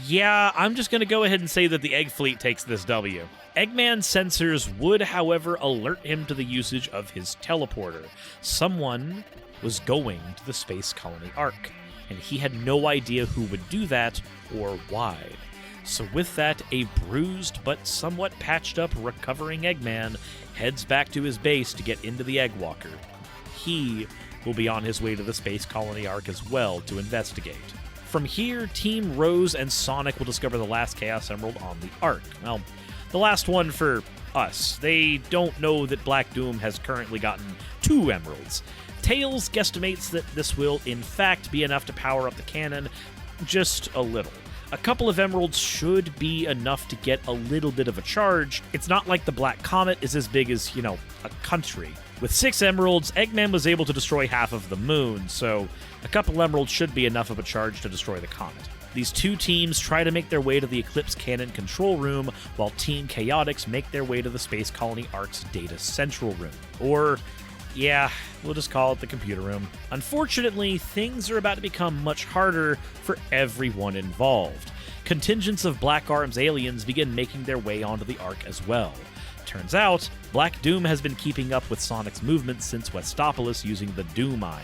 yeah, I'm just going to go ahead and say that the Egg Fleet takes this W. Eggman's sensors would, however, alert him to the usage of his teleporter. Someone was going to the Space Colony Ark, and he had no idea who would do that or why. So with that, a bruised but somewhat patched up recovering Eggman heads back to his base to get into the Egg Walker. He will be on his way to the Space Colony Ark as well to investigate. From here, Team Rose and Sonic will discover the last Chaos Emerald on the Ark. Well, the last one for us. They don't know that Black Doom has currently gotten 2 emeralds. Tails guesstimates that this will, in fact, be enough to power up the cannon just a little. A couple of emeralds should be enough to get a little bit of a charge. It's not like the Black Comet is as big as, a country. With 6 emeralds, Eggman was able to destroy half of the moon, so a couple emeralds should be enough of a charge to destroy the comet. These two teams try to make their way to the Eclipse Cannon control room, while Team Chaotix make their way to the Space Colony Ark's Data Central room. Or, yeah, we'll just call it the computer room. Unfortunately, things are about to become much harder for everyone involved. Contingents of Black Arms aliens begin making their way onto the Ark as well. Turns out, Black Doom has been keeping up with Sonic's movements since Westopolis using the Doom Eye.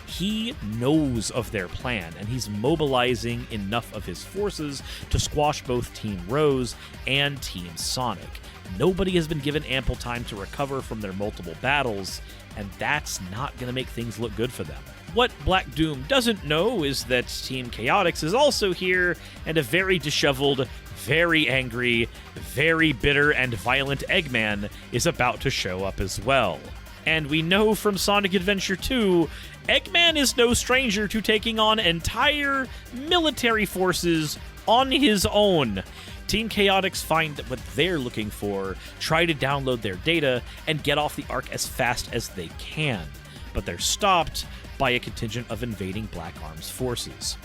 He knows of their plan, and he's mobilizing enough of his forces to squash both Team Rose and Team Sonic. Nobody has been given ample time to recover from their multiple battles, and that's not going to make things look good for them. What Black Doom doesn't know is that Team Chaotix is also here, and a very disheveled, very angry, very bitter, and violent Eggman is about to show up as well. And we know from Sonic Adventure 2, Eggman is no stranger to taking on entire military forces on his own. Team Chaotix find what they're looking for, try to download their data, and get off the Ark as fast as they can. But they're stopped by a contingent of invading Black Arms forces.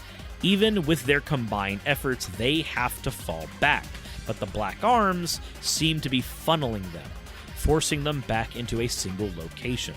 Even with their combined efforts, they have to fall back, but the Black Arms seem to be funneling them, forcing them back into a single location.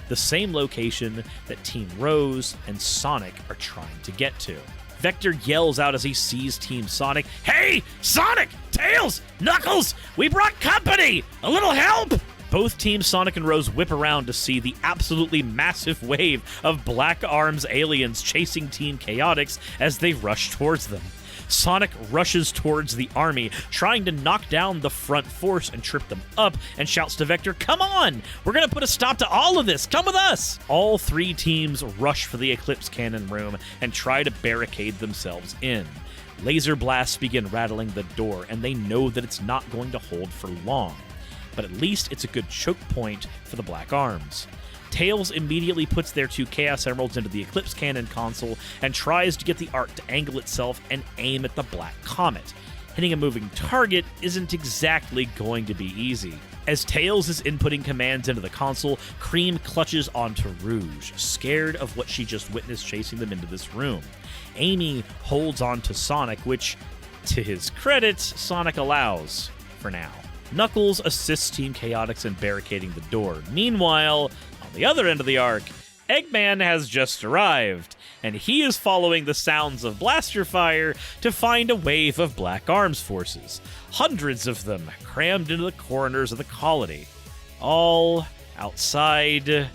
The same location that Team Rose and Sonic are trying to get to. Vector yells out as he sees Team Sonic, "Hey, Sonic, Tails, Knuckles, we brought company! A little help!" Both Team Sonic and Rose whip around to see the absolutely massive wave of Black Arms aliens chasing Team Chaotix as they rush towards them. Sonic rushes towards the army, trying to knock down the front force and trip them up, and shouts to Vector, "Come on! We're gonna put a stop to all of this! Come with us!" All 3 teams rush for the Eclipse Cannon room and try to barricade themselves in. Laser blasts begin rattling the door, and they know that it's not going to hold for long. But at least it's a good choke point for the Black Arms. Tails immediately puts their 2 Chaos Emeralds into the Eclipse Cannon console and tries to get the Ark to angle itself and aim at the Black Comet. Hitting a moving target isn't exactly going to be easy. As Tails is inputting commands into the console, Cream clutches onto Rouge, scared of what she just witnessed chasing them into this room. Amy holds on to Sonic, which, to his credit, Sonic allows, for now. Knuckles assists Team Chaotix in barricading the door. Meanwhile, On the other end of the arc, Eggman has just arrived, and he is following the sounds of blaster fire to find a wave of Black Arms forces, hundreds of them crammed into the corners of the colony, all outside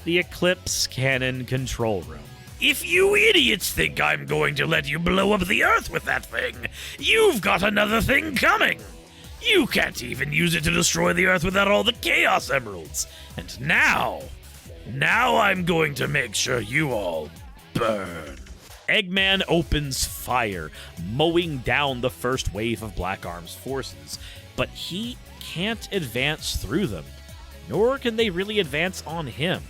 the Eclipse Cannon control room. If you idiots think I'm going to let you blow up the Earth with that thing, you've got another thing coming. You can't even use it to destroy the Earth without all the Chaos Emeralds. And now I'm going to make sure you all burn. Eggman opens fire, mowing down the first wave of Black Arms forces, but he can't advance through them, nor can they really advance on him.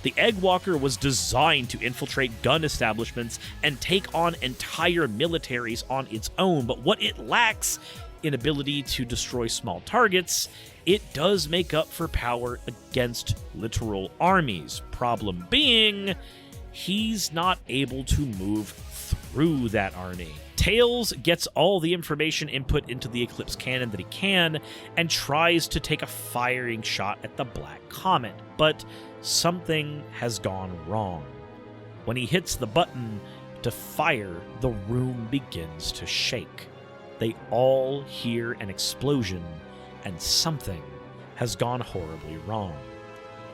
The Eggwalker was designed to infiltrate gun establishments and take on entire militaries on its own, but what it lacks in ability to destroy small targets, it does make up for power against literal armies. Problem being, he's not able to move through that army. Tails gets all the information input into the Eclipse Cannon that he can and tries to take a firing shot at the Black Comet, but something has gone wrong. When he hits the button to fire, the room begins to shake. They all hear an explosion, and something has gone horribly wrong.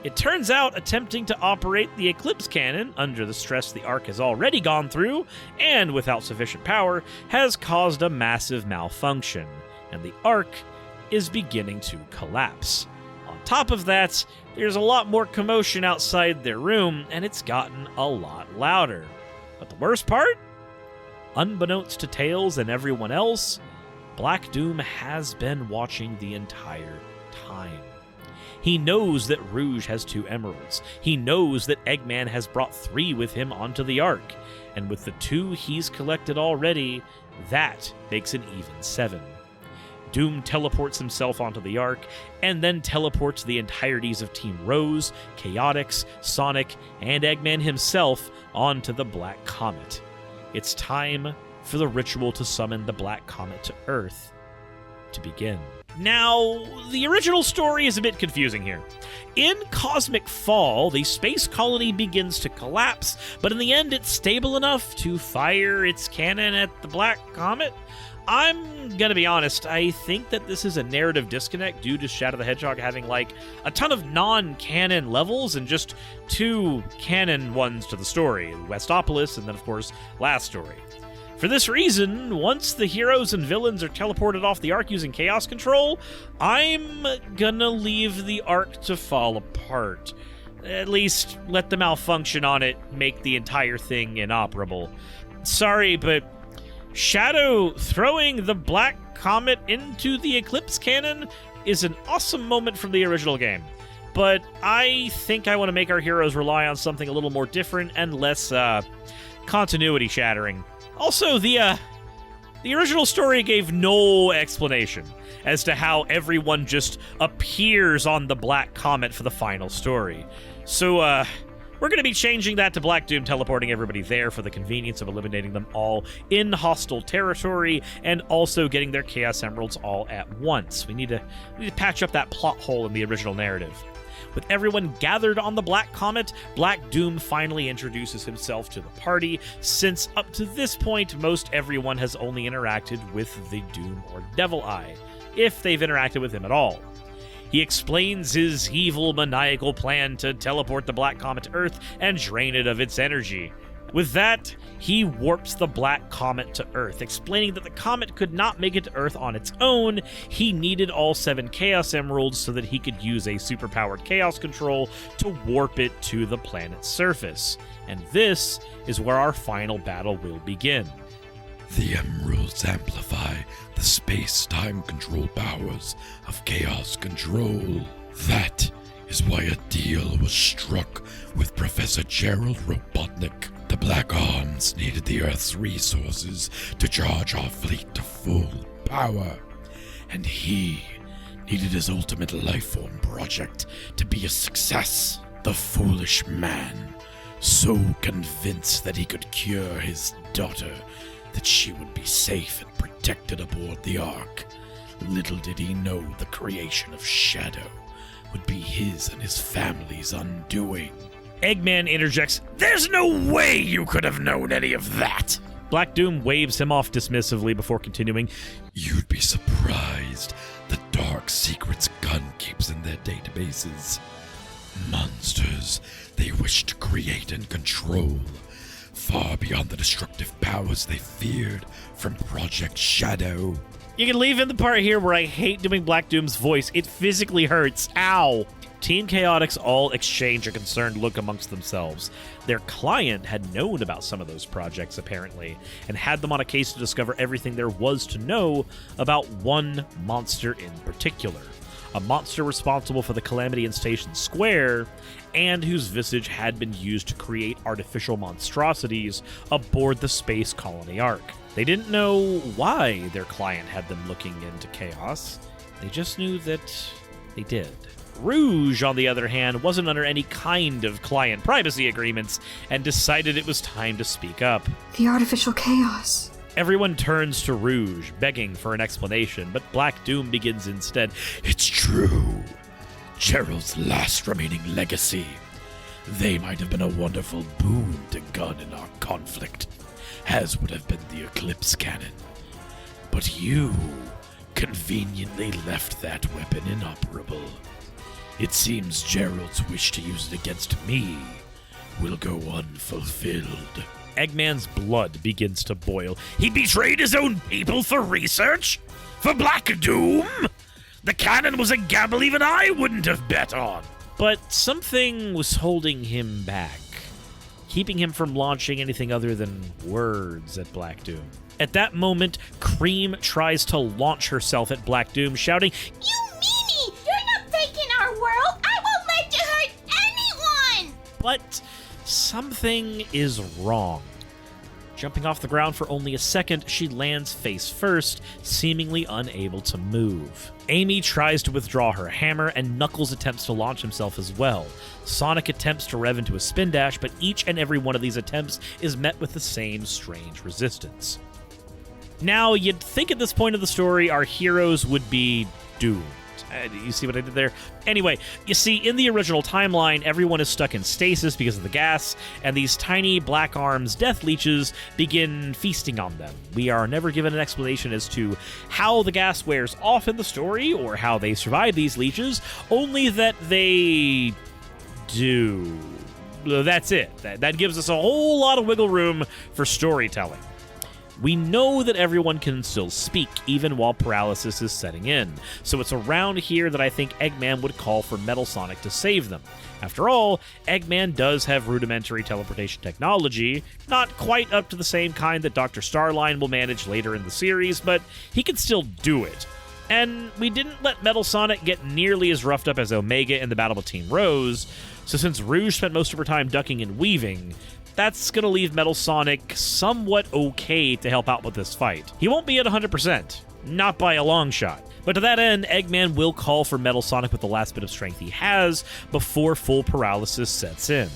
It turns out attempting to operate the Eclipse Cannon under the stress the Ark has already gone through, and without sufficient power, has caused a massive malfunction, and the Ark is beginning to collapse. On top of that, there's a lot more commotion outside their room, and it's gotten a lot louder. But the worst part? Unbeknownst to Tails and everyone else, Black Doom has been watching the entire time. He knows that Rouge has 2 emeralds. He knows that Eggman has brought 3 with him onto the Ark, and with the 2 he's collected already, that makes an even 7. Doom teleports himself onto the Ark, and then teleports the entirities of Team Rose, Chaotix, Sonic, and Eggman himself onto the Black Comet. It's time for the ritual to summon the Black Comet to Earth to begin. Now, the original story is a bit confusing here. In Cosmic Fall, the space colony begins to collapse, but in the end it's stable enough to fire its cannon at the Black Comet. I'm gonna be honest, I think that this is a narrative disconnect due to Shadow the Hedgehog having, like, a ton of non-canon levels and just 2 canon ones to the story, Westopolis and then, of course, Last Story. For this reason, once the heroes and villains are teleported off the Ark using Chaos Control, I'm gonna leave the Ark to fall apart. At least let the malfunction on it make the entire thing inoperable. Sorry, but Shadow throwing the Black Comet into the Eclipse Cannon is an awesome moment from the original game. But I think I want to make our heroes rely on something a little more different and less continuity shattering. Also, the original story gave no explanation as to how everyone just appears on the Black Comet for the final story. So, we're going to be changing that to Black Doom teleporting everybody there for the convenience of eliminating them all in hostile territory and also getting their Chaos Emeralds all at once. We need to patch up that plot hole in the original narrative. With everyone gathered on the Black Comet, Black Doom finally introduces himself to the party, since up to this point, most everyone has only interacted with the Doom or Devil Eye, if they've interacted with him at all. He explains his evil, maniacal plan to teleport the Black Comet to Earth and drain it of its energy. With that, he warps the Black Comet to Earth, explaining that the comet could not make it to Earth on its own. He needed all 7 Chaos Emeralds so that he could use a superpowered Chaos Control to warp it to the planet's surface. And this is where our final battle will begin. The emeralds amplify the space-time control powers of Chaos Control. That is why a deal was struck with Professor Gerald Robotnik. The Black Arms needed the Earth's resources to charge our fleet to full power, and he needed his ultimate lifeform project to be a success. The foolish man, so convinced that he could cure his daughter, that she would be safe and protected aboard the Ark. Little did he know the creation of Shadow, would be his and his family's undoing. Eggman interjects, "There's no way you could have known any of that!" Black Doom waves him off dismissively before continuing. You'd be surprised the dark secrets Gun keeps in their databases. Monsters they wish to create and control, far beyond the destructive powers they feared from Project Shadow. You can leave in the part here where I hate doing Black Doom's voice. It physically hurts. Ow! Team Chaotix all exchange a concerned look amongst themselves. Their client had known about some of those projects, apparently, and had them on a case to discover everything there was to know about one monster in particular. A monster responsible for the calamity in Station Square, and whose visage had been used to create artificial monstrosities aboard the Space Colony Ark. They didn't know why their client had them looking into chaos. They just knew that they did. Rouge, on the other hand, wasn't under any kind of client privacy agreements and decided it was time to speak up. The artificial chaos. Everyone turns to Rouge, begging for an explanation, but Black Doom begins instead. It's true. Gerald's last remaining legacy. They might have been a wonderful boon to Gun in our conflict, as would have been the Eclipse Cannon. But you conveniently left that weapon inoperable. It seems Gerald's wish to use it against me will go unfulfilled. Eggman's blood begins to boil. He betrayed his own people for research? For Black Doom? The cannon was a gamble even I wouldn't have bet on. But something was holding him back, keeping him from launching anything other than words at Black Doom. At that moment, Cream tries to launch herself at Black Doom, shouting, You meanie! You're not taking our world! I won't let you hurt anyone! but something is wrong. Jumping off the ground for only a second, she lands face first, seemingly unable to move. Amy tries to withdraw her hammer, and Knuckles attempts to launch himself as well. Sonic attempts to rev into a spin dash, but each and every one of these attempts is met with the same strange resistance. Now, you'd think at this point of the story, our heroes would be doomed. You see what I did there? Anyway, you see, in the original timeline, everyone is stuck in stasis because of the gas, and these tiny Black Arms death leeches begin feasting on them. We are never given an explanation as to how the gas wears off in the story, or how they survive these leeches, only that they do. That's it. That gives us a whole lot of wiggle room for storytelling. We know that everyone can still speak, even while paralysis is setting in, so it's around here that I think Eggman would call for Metal Sonic to save them. After all, Eggman does have rudimentary teleportation technology, not quite up to the same kind that Dr. Starline will manage later in the series, but he can still do it. And we didn't let Metal Sonic get nearly as roughed up as Omega in the battle with Team Rose, so since Rouge spent most of her time ducking and weaving, that's going to leave Metal Sonic somewhat okay to help out with this fight. He won't be at 100%, not by a long shot. But to that end, Eggman will call for Metal Sonic with the last bit of strength he has before full paralysis sets in.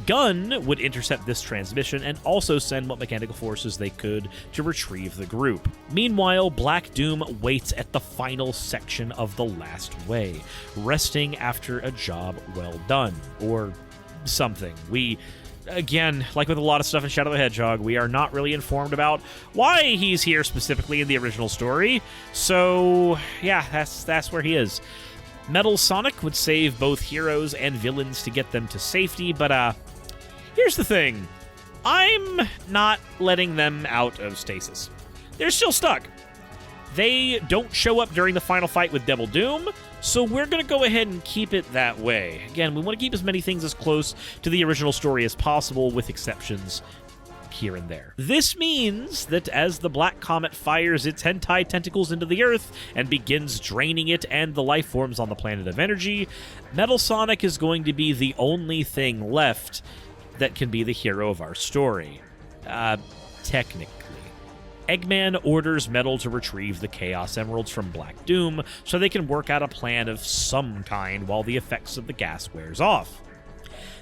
Gun would intercept this transmission and also send what mechanical forces they could to retrieve the group. Meanwhile, Black Doom waits at the final section of the Last Way, resting after a job well done, or something. Again, like with a lot of stuff in Shadow the Hedgehog, we are not really informed about why he's here specifically in the original story. So, yeah, that's where he is. Metal Sonic would save both heroes and villains to get them to safety, but here's the thing. I'm not letting them out of stasis. They're still stuck. They don't show up during the final fight with Devil Doom, so we're going to go ahead and keep it that way. Again, we want to keep as many things as close to the original story as possible, with exceptions here and there. This means that as the Black Comet fires its hentai tentacles into the Earth and begins draining it and the life forms on the planet of energy, Metal Sonic is going to be the only thing left that can be the hero of our story. Technically. Eggman orders Metal to retrieve the Chaos Emeralds from Black Doom so they can work out a plan of some kind while the effects of the gas wears off.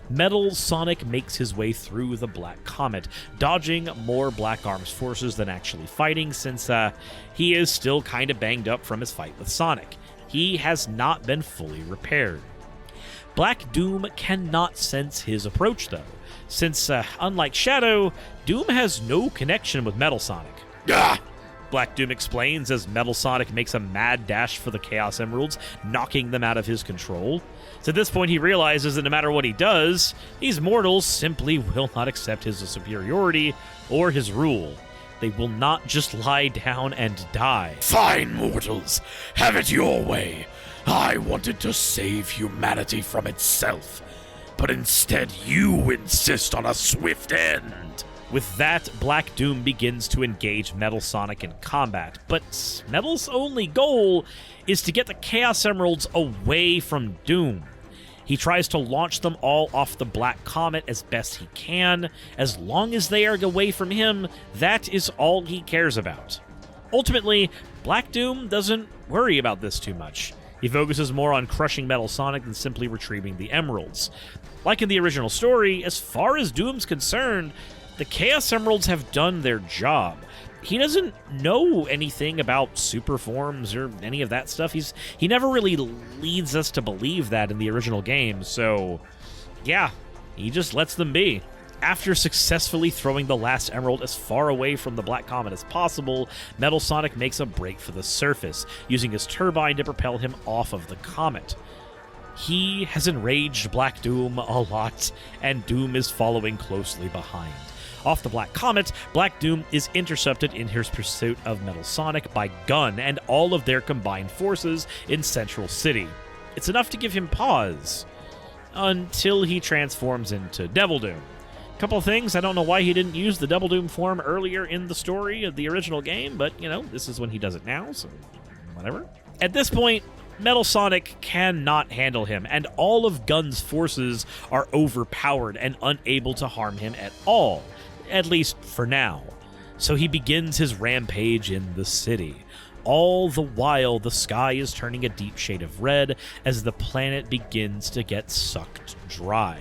Metal Sonic makes his way through the Black Comet, dodging more Black Arms forces than actually fighting, since he is still kind of banged up from his fight with Sonic. He has not been fully repaired. Black Doom cannot sense his approach, though, since, unlike Shadow, Doom has no connection with Metal Sonic. Ah! Black Doom explains as Metal Sonic makes a mad dash for the Chaos Emeralds, knocking them out of his control. So at this point, he realizes that no matter what he does, these mortals simply will not accept his superiority or his rule. They will not just lie down and die. Fine, mortals. Have it your way. I wanted to save humanity from itself, but instead you insist on a swift end. With that, Black Doom begins to engage Metal Sonic in combat, but Metal's only goal is to get the Chaos Emeralds away from Doom. He tries to launch them all off the Black Comet as best he can. As long as they are away from him, that is all he cares about. Ultimately, Black Doom doesn't worry about this too much. He focuses more on crushing Metal Sonic than simply retrieving the emeralds. Like in the original story, as far as Doom's concerned, the Chaos Emeralds have done their job. He doesn't know anything about super forms or any of that stuff. He never really leads us to believe that in the original game, so yeah, he just lets them be. After successfully throwing the last emerald as far away from the Black Comet as possible, Metal Sonic makes a break for the surface, using his turbine to propel him off of the comet. He has enraged Black Doom a lot, and Doom is following closely behind. Off the Black Comet, Black Doom is intercepted in his pursuit of Metal Sonic by Gun and all of their combined forces in Central City. It's enough to give him pause, until he transforms into Devil Doom. Couple of things, I don't know why he didn't use the Devil Doom form earlier in the story of the original game, but, this is when he does it now, so whatever. At this point, Metal Sonic cannot handle him, and all of Gun's forces are overpowered and unable to harm him at all. At least for now. So he begins his rampage in the city. All the while, the sky is turning a deep shade of red as the planet begins to get sucked dry.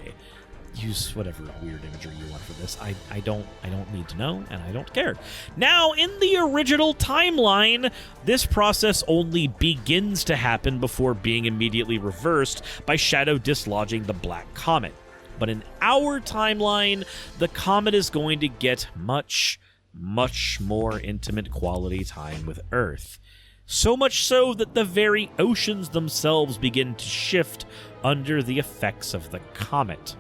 Use whatever weird imagery you want for this. I don't need to know, and I don't care. Now, in the original timeline, this process only begins to happen before being immediately reversed by Shadow dislodging the Black Comet. But in our timeline, the comet is going to get much, much more intimate quality time with Earth. So much so that the very oceans themselves begin to shift under the effects of the comet.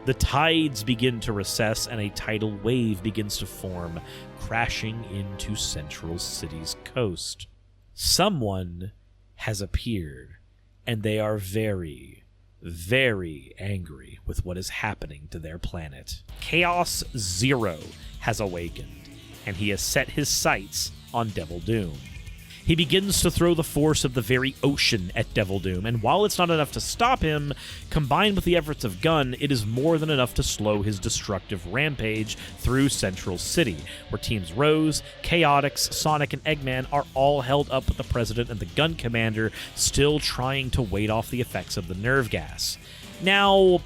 The tides begin to recess and a tidal wave begins to form, crashing into Central City's coast. Someone has appeared, and they are very, very angry with what is happening to their planet. Chaos Zero has awakened, and he has set his sights on Devil Doom. He begins to throw the force of the very ocean at Devil Doom, and while it's not enough to stop him, combined with the efforts of Gun, it is more than enough to slow his destructive rampage through Central City, where Teams Rose, Chaotix, Sonic, and Eggman are all held up with the President and the Gun Commander still trying to ward off the effects of the nerve gas. Now,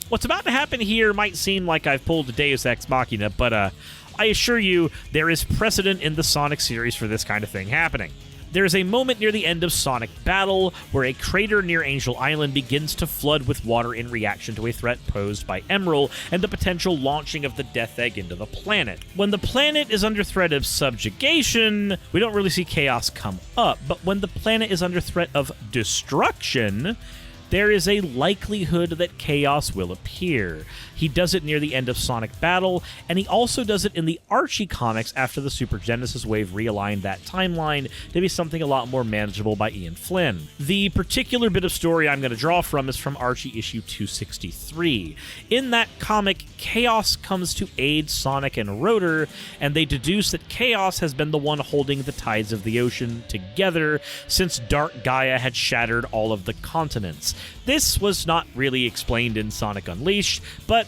what's about to happen here might seem like I've pulled a Deus Ex Machina, but I assure you, there is precedent in the Sonic series for this kind of thing happening. There is a moment near the end of Sonic Battle where a crater near Angel Island begins to flood with water in reaction to a threat posed by Emerald and the potential launching of the Death Egg into the planet. When the planet is under threat of subjugation, we don't really see chaos come up, but when the planet is under threat of destruction, there is a likelihood that chaos will appear. He does it near the end of Sonic Battle, and he also does it in the Archie comics after the Super Genesis wave realigned that timeline to be something a lot more manageable by Ian Flynn. The particular bit of story I'm going to draw from is from Archie issue 263. In that comic, Chaos comes to aid Sonic and Rotor, and they deduce that Chaos has been the one holding the tides of the ocean together since Dark Gaia had shattered all of the continents. This was not really explained in Sonic Unleashed, but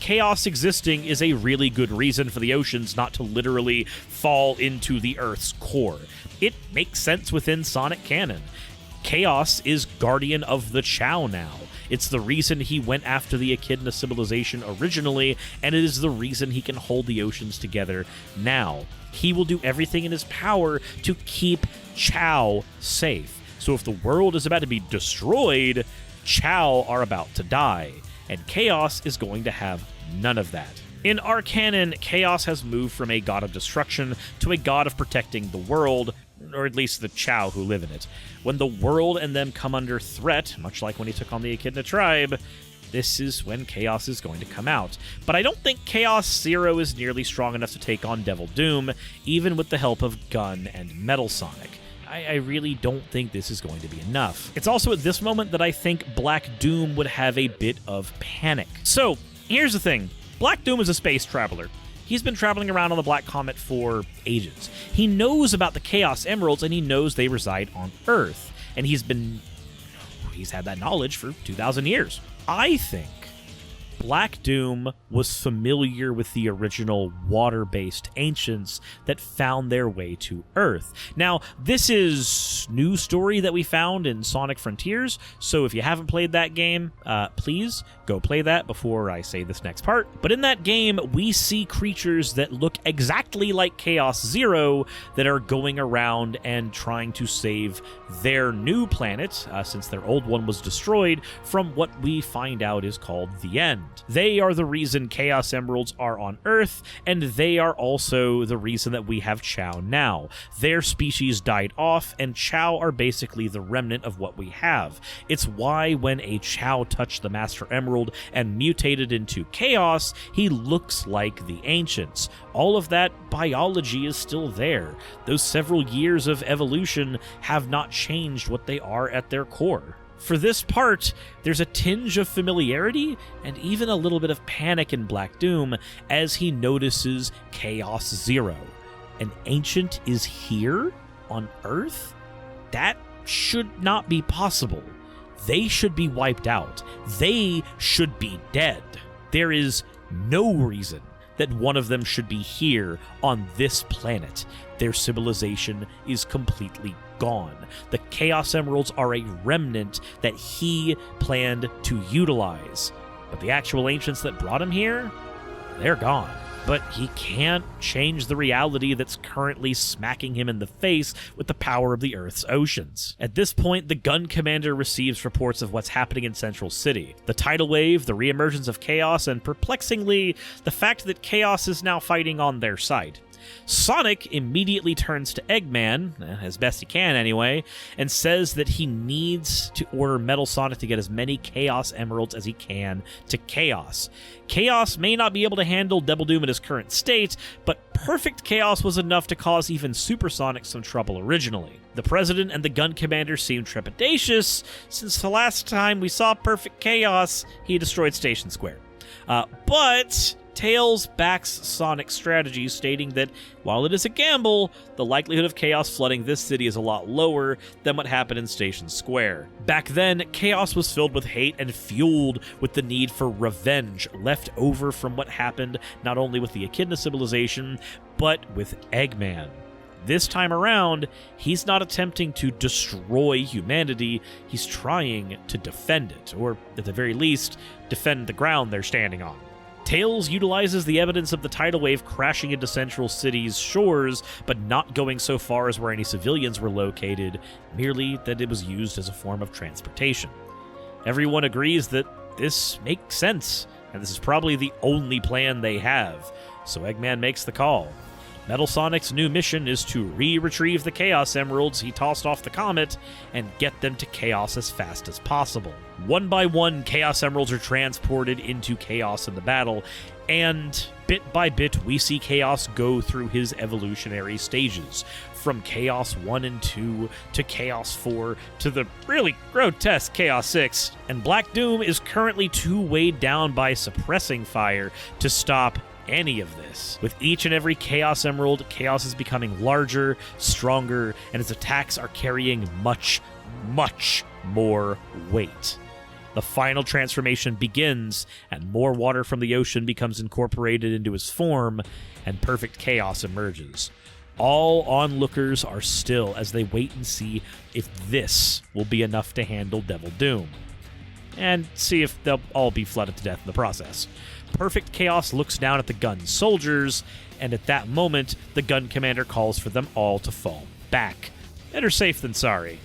chaos existing is a really good reason for the oceans not to literally fall into the Earth's core. It makes sense within Sonic canon. Chaos is guardian of the Chow now. It's the reason he went after the Echidna civilization originally, and it is the reason he can hold the oceans together now. He will do everything in his power to keep Chow safe. So if the world is about to be destroyed, Chow are about to die, and Chaos is going to have none of that. In our canon, Chaos has moved from a god of destruction to a god of protecting the world, or at least the Chow who live in it. When the world and them come under threat, much like when he took on the Echidna tribe, this is when Chaos is going to come out. But I don't think Chaos Zero is nearly strong enough to take on Devil Doom, even with the help of Gun and Metal Sonic. I really don't think this is going to be enough. It's also at this moment that I think Black Doom would have a bit of panic. So, here's the thing. Black Doom is a space traveler. He's been traveling around on the Black Comet for ages. He knows about the Chaos Emeralds, and he knows they reside on Earth. And he's had that knowledge for 2,000 years. I think Black Doom was familiar with the original water-based ancients that found their way to Earth. Now, this is new story that we found in Sonic Frontiers, so if you haven't played that game, please go play that before I say this next part. But in that game, we see creatures that look exactly like Chaos Zero that are going around and trying to save their new planet, since their old one was destroyed, from what we find out is called the End. They are the reason Chaos Emeralds are on Earth, and they are also the reason that we have Chow now. Their species died off, and Chow are basically the remnant of what we have. It's why when a Chow touched the Master Emerald and mutated into Chaos, he looks like the Ancients. All of that biology is still there. Those several years of evolution have not changed what they are at their core. For this part, there's a tinge of familiarity and even a little bit of panic in Black Doom as he notices Chaos Zero. An ancient is here on Earth? That should not be possible. They should be wiped out. They should be dead. There is no reason that one of them should be here on this planet. Their civilization is completely gone. The Chaos Emeralds are a remnant that he planned to utilize. But the actual ancients that brought him here, they're gone. But he can't change the reality that's currently smacking him in the face with the power of the Earth's oceans. At this point, the Gun Commander receives reports of what's happening in Central City. The tidal wave, the reemergence of Chaos, and perplexingly, the fact that Chaos is now fighting on their side. Sonic immediately turns to Eggman, as best he can anyway, and says that he needs to order Metal Sonic to get as many Chaos Emeralds as he can to Chaos. Chaos may not be able to handle Devil Doom in his current state, but Perfect Chaos was enough to cause even Supersonic some trouble originally. The President and the Gun Commander seem trepidatious, since the last time we saw Perfect Chaos, he destroyed Station Square. But Tails backs Sonic's strategy, stating that while it is a gamble, the likelihood of Chaos flooding this city is a lot lower than what happened in Station Square. Back then, Chaos was filled with hate and fueled with the need for revenge left over from what happened not only with the Echidna civilization, but with Eggman. This time around, he's not attempting to destroy humanity, he's trying to defend it, or at the very least, defend the ground they're standing on. Tails utilizes the evidence of the tidal wave crashing into Central City's shores, but not going so far as where any civilians were located, merely that it was used as a form of transportation. Everyone agrees that this makes sense, and this is probably the only plan they have, so Eggman makes the call. Metal Sonic's new mission is to retrieve the Chaos Emeralds he tossed off the comet and get them to Chaos as fast as possible. One by one, Chaos Emeralds are transported into Chaos in the battle, and bit by bit, we see Chaos go through his evolutionary stages, from Chaos 1 and 2 to Chaos 4 to the really grotesque Chaos 6, and Black Doom is currently too weighed down by suppressing fire to stop any of this. With each and every Chaos Emerald, Chaos is becoming larger, stronger, and his attacks are carrying much, much more weight. The final transformation begins, and more water from the ocean becomes incorporated into his form, and Perfect Chaos emerges. All onlookers are still as they wait and see if this will be enough to handle Devil Doom, and see if they'll all be flooded to death in the process. Perfect Chaos looks down at the Gun soldiers, and at that moment, the Gun Commander calls for them all to fall back. Better safe than sorry.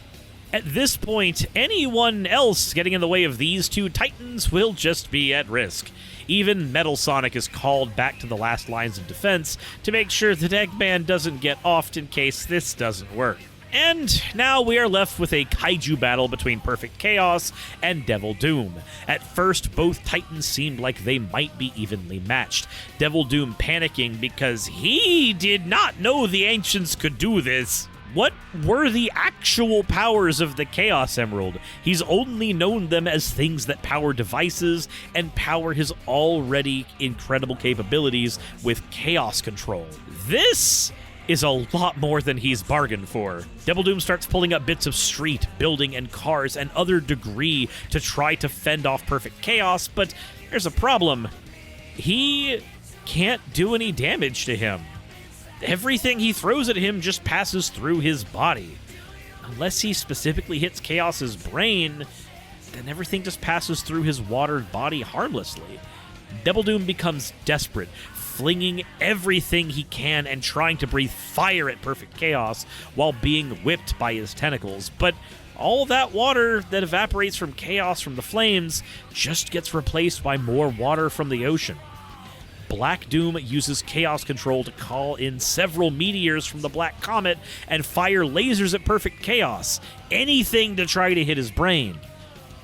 At this point, anyone else getting in the way of these two titans will just be at risk. Even Metal Sonic is called back to the last lines of defense to make sure that Eggman doesn't get offed in case this doesn't work. And now we are left with a kaiju battle between Perfect Chaos and Devil Doom. At first, both titans seemed like they might be evenly matched. Devil Doom panicking because he did not know the Ancients could do this. What were the actual powers of the Chaos Emerald? He's only known them as things that power devices and power his already incredible capabilities with chaos control. This is a lot more than he's bargained for. Devil Doom starts pulling up bits of street, building, and cars and other debris to try to fend off Perfect Chaos, but there's a problem. He can't do any damage to him. Everything he throws at him just passes through his body. Unless he specifically hits Chaos's brain, then everything just passes through his watered body harmlessly. Devil Doom becomes desperate, flinging everything he can and trying to breathe fire at Perfect Chaos while being whipped by his tentacles. But all that water that evaporates from Chaos from the flames just gets replaced by more water from the ocean. Black Doom uses Chaos Control to call in several meteors from the Black Comet and fire lasers at Perfect Chaos, anything to try to hit his brain.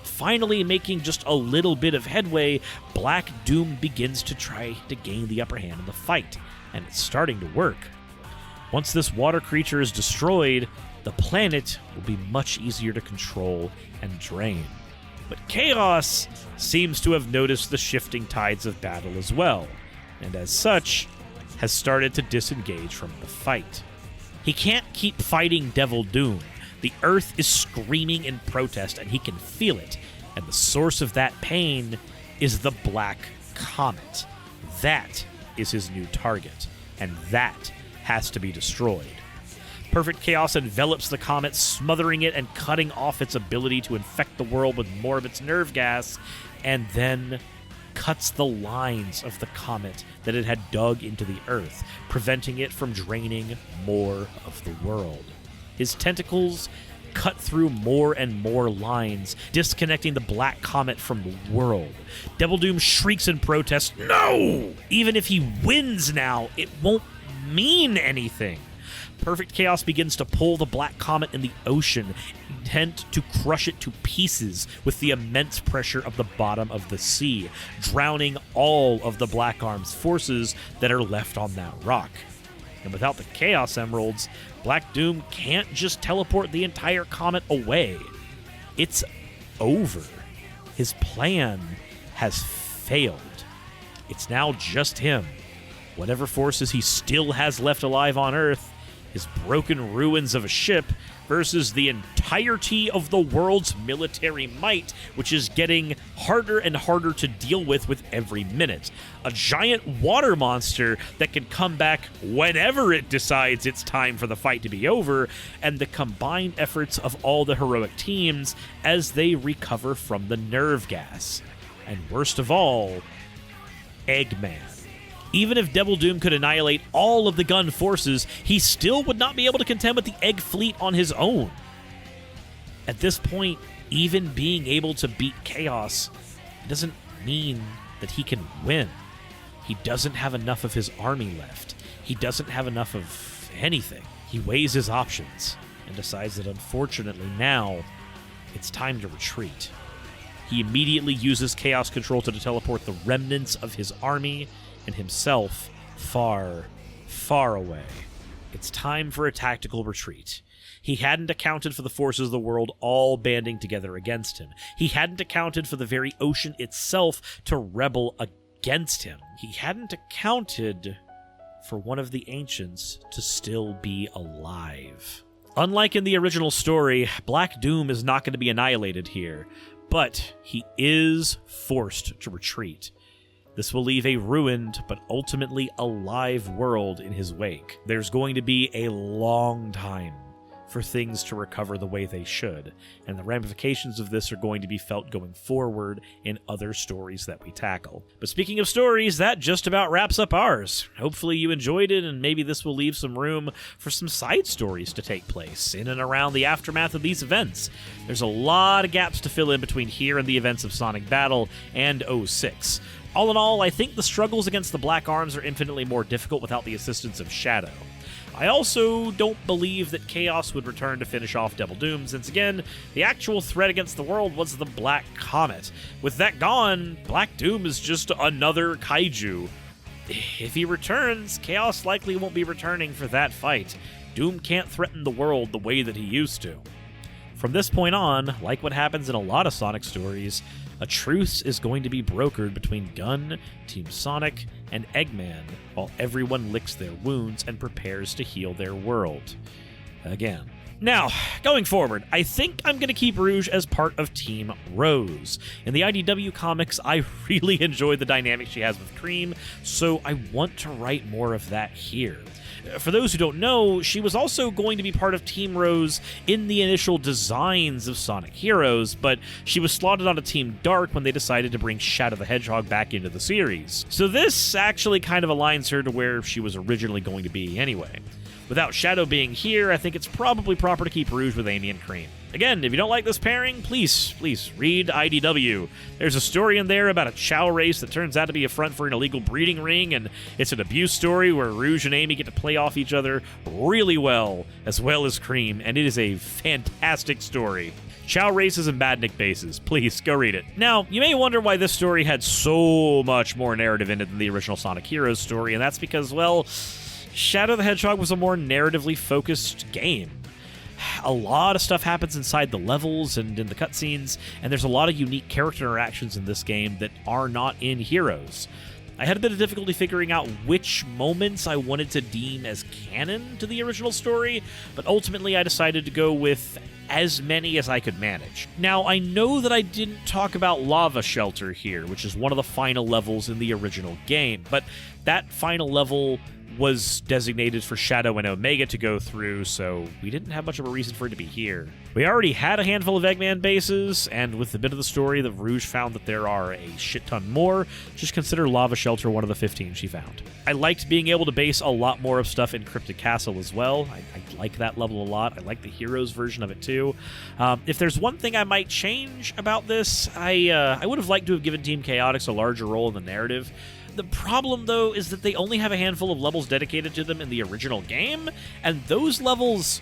Finally making just a little bit of headway, Black Doom begins to try to gain the upper hand in the fight, and it's starting to work. Once this water creature is destroyed, the planet will be much easier to control and drain. But Chaos seems to have noticed the shifting tides of battle as well, and as such, has started to disengage from the fight. He can't keep fighting Devil Doom. The Earth is screaming in protest, and he can feel it, and the source of that pain is the Black Comet. That is his new target, and that has to be destroyed. Perfect Chaos envelops the comet, smothering it and cutting off its ability to infect the world with more of its nerve gas, and then cuts the lines of the comet that it had dug into the Earth, preventing it from draining more of the world. His tentacles cut through more and more lines, disconnecting the Black Comet from the world. Devil Doom shrieks in protest, "No!" Even if he wins now, it won't mean anything. Perfect Chaos begins to pull the Black Comet in the ocean, intent to crush it to pieces with the immense pressure of the bottom of the sea, drowning all of the Black Arm's forces that are left on that rock. And without the Chaos Emeralds, Black Doom can't just teleport the entire comet away. It's over. His plan has failed. It's now just him. Whatever forces he still has left alive on Earth, his broken ruins of a ship, versus the entirety of the world's military might, which is getting harder and harder to deal with every minute. A giant water monster that can come back whenever it decides it's time for the fight to be over, and the combined efforts of all the heroic teams as they recover from the nerve gas. And worst of all, Eggman. Even if Devil Doom could annihilate all of the gun forces, he still would not be able to contend with the Egg Fleet on his own. At this point, even being able to beat Chaos doesn't mean that he can win. He doesn't have enough of his army left. He doesn't have enough of anything. He weighs his options and decides that unfortunately now, it's time to retreat. He immediately uses Chaos Control to teleport the remnants of his army and himself far, far away. It's time for a tactical retreat. He hadn't accounted for the forces of the world all banding together against him. He hadn't accounted for the very ocean itself to rebel against him. He hadn't accounted for one of the ancients to still be alive. Unlike in the original story, Black Doom is not going to be annihilated here, but he is forced to retreat. This will leave a ruined, but ultimately alive world in his wake. There's going to be a long time for things to recover the way they should, and the ramifications of this are going to be felt going forward in other stories that we tackle. But speaking of stories, that just about wraps up ours. Hopefully you enjoyed it, and maybe this will leave some room for some side stories to take place in and around the aftermath of these events. There's a lot of gaps to fill in between here and the events of Sonic Battle and 06. All in all, I think the struggles against the Black Arms are infinitely more difficult without the assistance of Shadow. I also don't believe that Chaos would return to finish off Devil Doom, since again, the actual threat against the world was the Black Comet. With that gone, Black Doom is just another kaiju. If he returns, Chaos likely won't be returning for that fight. Doom can't threaten the world the way that he used to. From this point on, like what happens in a lot of Sonic stories, a truce is going to be brokered between Gun, Team Sonic, and Eggman, while everyone licks their wounds and prepares to heal their world. Again. Now, going forward, I think I'm going to keep Rouge as part of Team Rose. In the IDW comics, I really enjoyed the dynamic she has with Cream, so I want to write more of that here. For those who don't know, she was also going to be part of Team Rose in the initial designs of Sonic Heroes, but she was slotted onto Team Dark when they decided to bring Shadow the Hedgehog back into the series. So this actually kind of aligns her to where she was originally going to be anyway. Without Shadow being here, I think it's probably proper to keep Rouge with Amy and Cream. Again, if you don't like this pairing, please read IDW. There's a story in there about a Chow race that turns out to be a front for an illegal breeding ring, and it's an abuse story where Rouge and Amy get to play off each other really well as Cream, and it is a fantastic story. Chow races and Badnik bases. Please, go read it. Now, you may wonder why this story had so much more narrative in it than the original Sonic Heroes story, and that's because, well, Shadow the Hedgehog was a more narratively focused game. A lot of stuff happens inside the levels and in the cutscenes, and there's a lot of unique character interactions in this game that are not in Heroes. I had a bit of difficulty figuring out which moments I wanted to deem as canon to the original story, but ultimately I decided to go with as many as I could manage. Now, I know that I didn't talk about Lava Shelter here, which is one of the final levels in the original game, but that final level was designated for Shadow and Omega to go through, so we didn't have much of a reason for it to be here. We already had a handful of Eggman bases, and with a bit of the story, the Rouge found that there are a shit ton more. Just consider Lava Shelter one of the 15 she found. I liked being able to base a lot more of stuff in Cryptic Castle as well. I like that level a lot. I like the Heroes version of it too. If there's one thing I might change about this, I would have liked to have given Team Chaotix a larger role in the narrative. The problem, though, is that they only have a handful of levels dedicated to them in the original game, and those levels,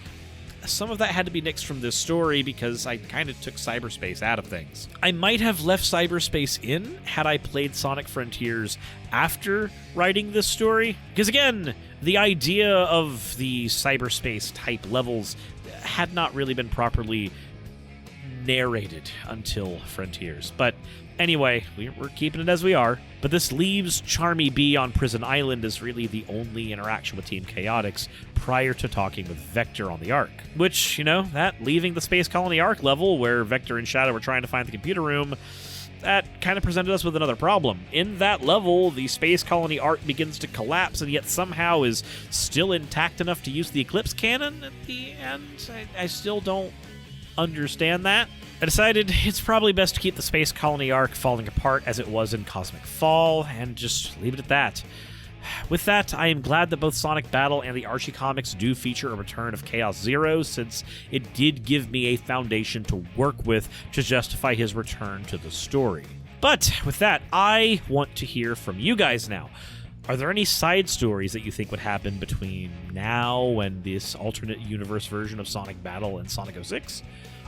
some of that had to be nixed from this story because I kind of took cyberspace out of things. I might have left cyberspace in had I played Sonic Frontiers after writing this story, because again, the idea of the cyberspace-type levels had not really been properly narrated until Frontiers, but anyway, we're keeping it as we are. But this leaves Charmy B on Prison Island as really the only interaction with Team Chaotix prior to talking with Vector on the Ark. Which, that leaving the Space Colony Ark level where Vector and Shadow were trying to find the computer room, that kind of presented us with another problem. In that level, the Space Colony Ark begins to collapse and yet somehow is still intact enough to use the Eclipse Cannon at the end. I still don't understand that. I decided it's probably best to keep the Space Colony Arc falling apart as it was in Cosmic Fall, and just leave it at that. With that, I am glad that both Sonic Battle and the Archie comics do feature a return of Chaos Zero, since it did give me a foundation to work with to justify his return to the story. But with that, I want to hear from you guys now. Are there any side stories that you think would happen between now and this alternate universe version of Sonic Battle and Sonic 06?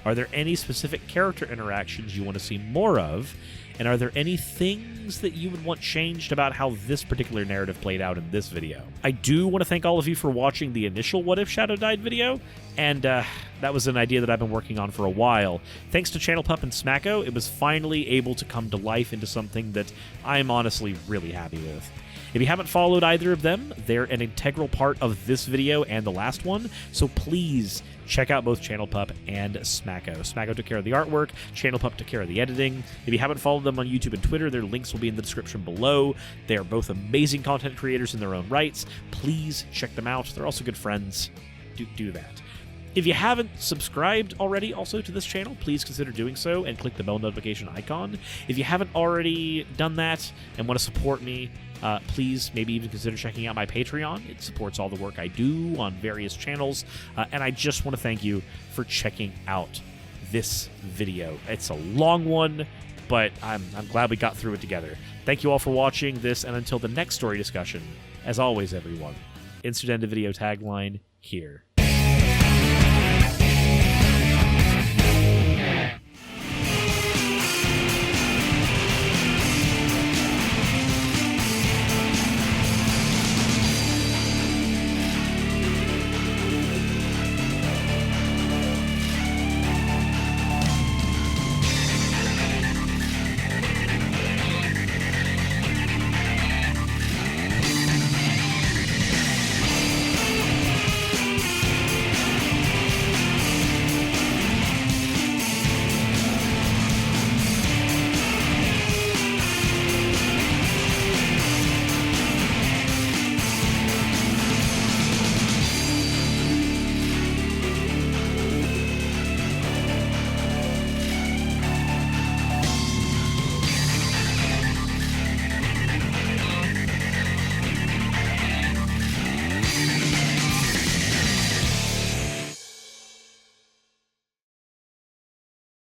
Are there any specific character interactions you want to see more of? And are there any things that you would want changed about how this particular narrative played out in this video? I do want to thank all of you for watching the initial What If Shadow Died video, and that was an idea that I've been working on for a while. Thanks to Channel Pup and Smacko, it was finally able to come to life into something that I'm honestly really happy with. If you haven't followed either of them, they're an integral part of this video and the last one, so please check out both Channel Pup and Smacko. Smacko took care of the artwork, Channel Pup took care of the editing. If you haven't followed them on YouTube and Twitter, their links will be in the description below. They are both amazing content creators in their own rights. Please check them out. They're also good friends. Do that. If you haven't subscribed already also to this channel, please consider doing so and click the bell notification icon. If you haven't already done that and want to support me, please maybe even consider checking out my Patreon. It supports all the work I do on various channels. And I just want to thank you for checking out this video. It's a long one, but I'm glad we got through it together. Thank you all for watching this, and until the next story discussion, as always, everyone, insert end of video tagline here.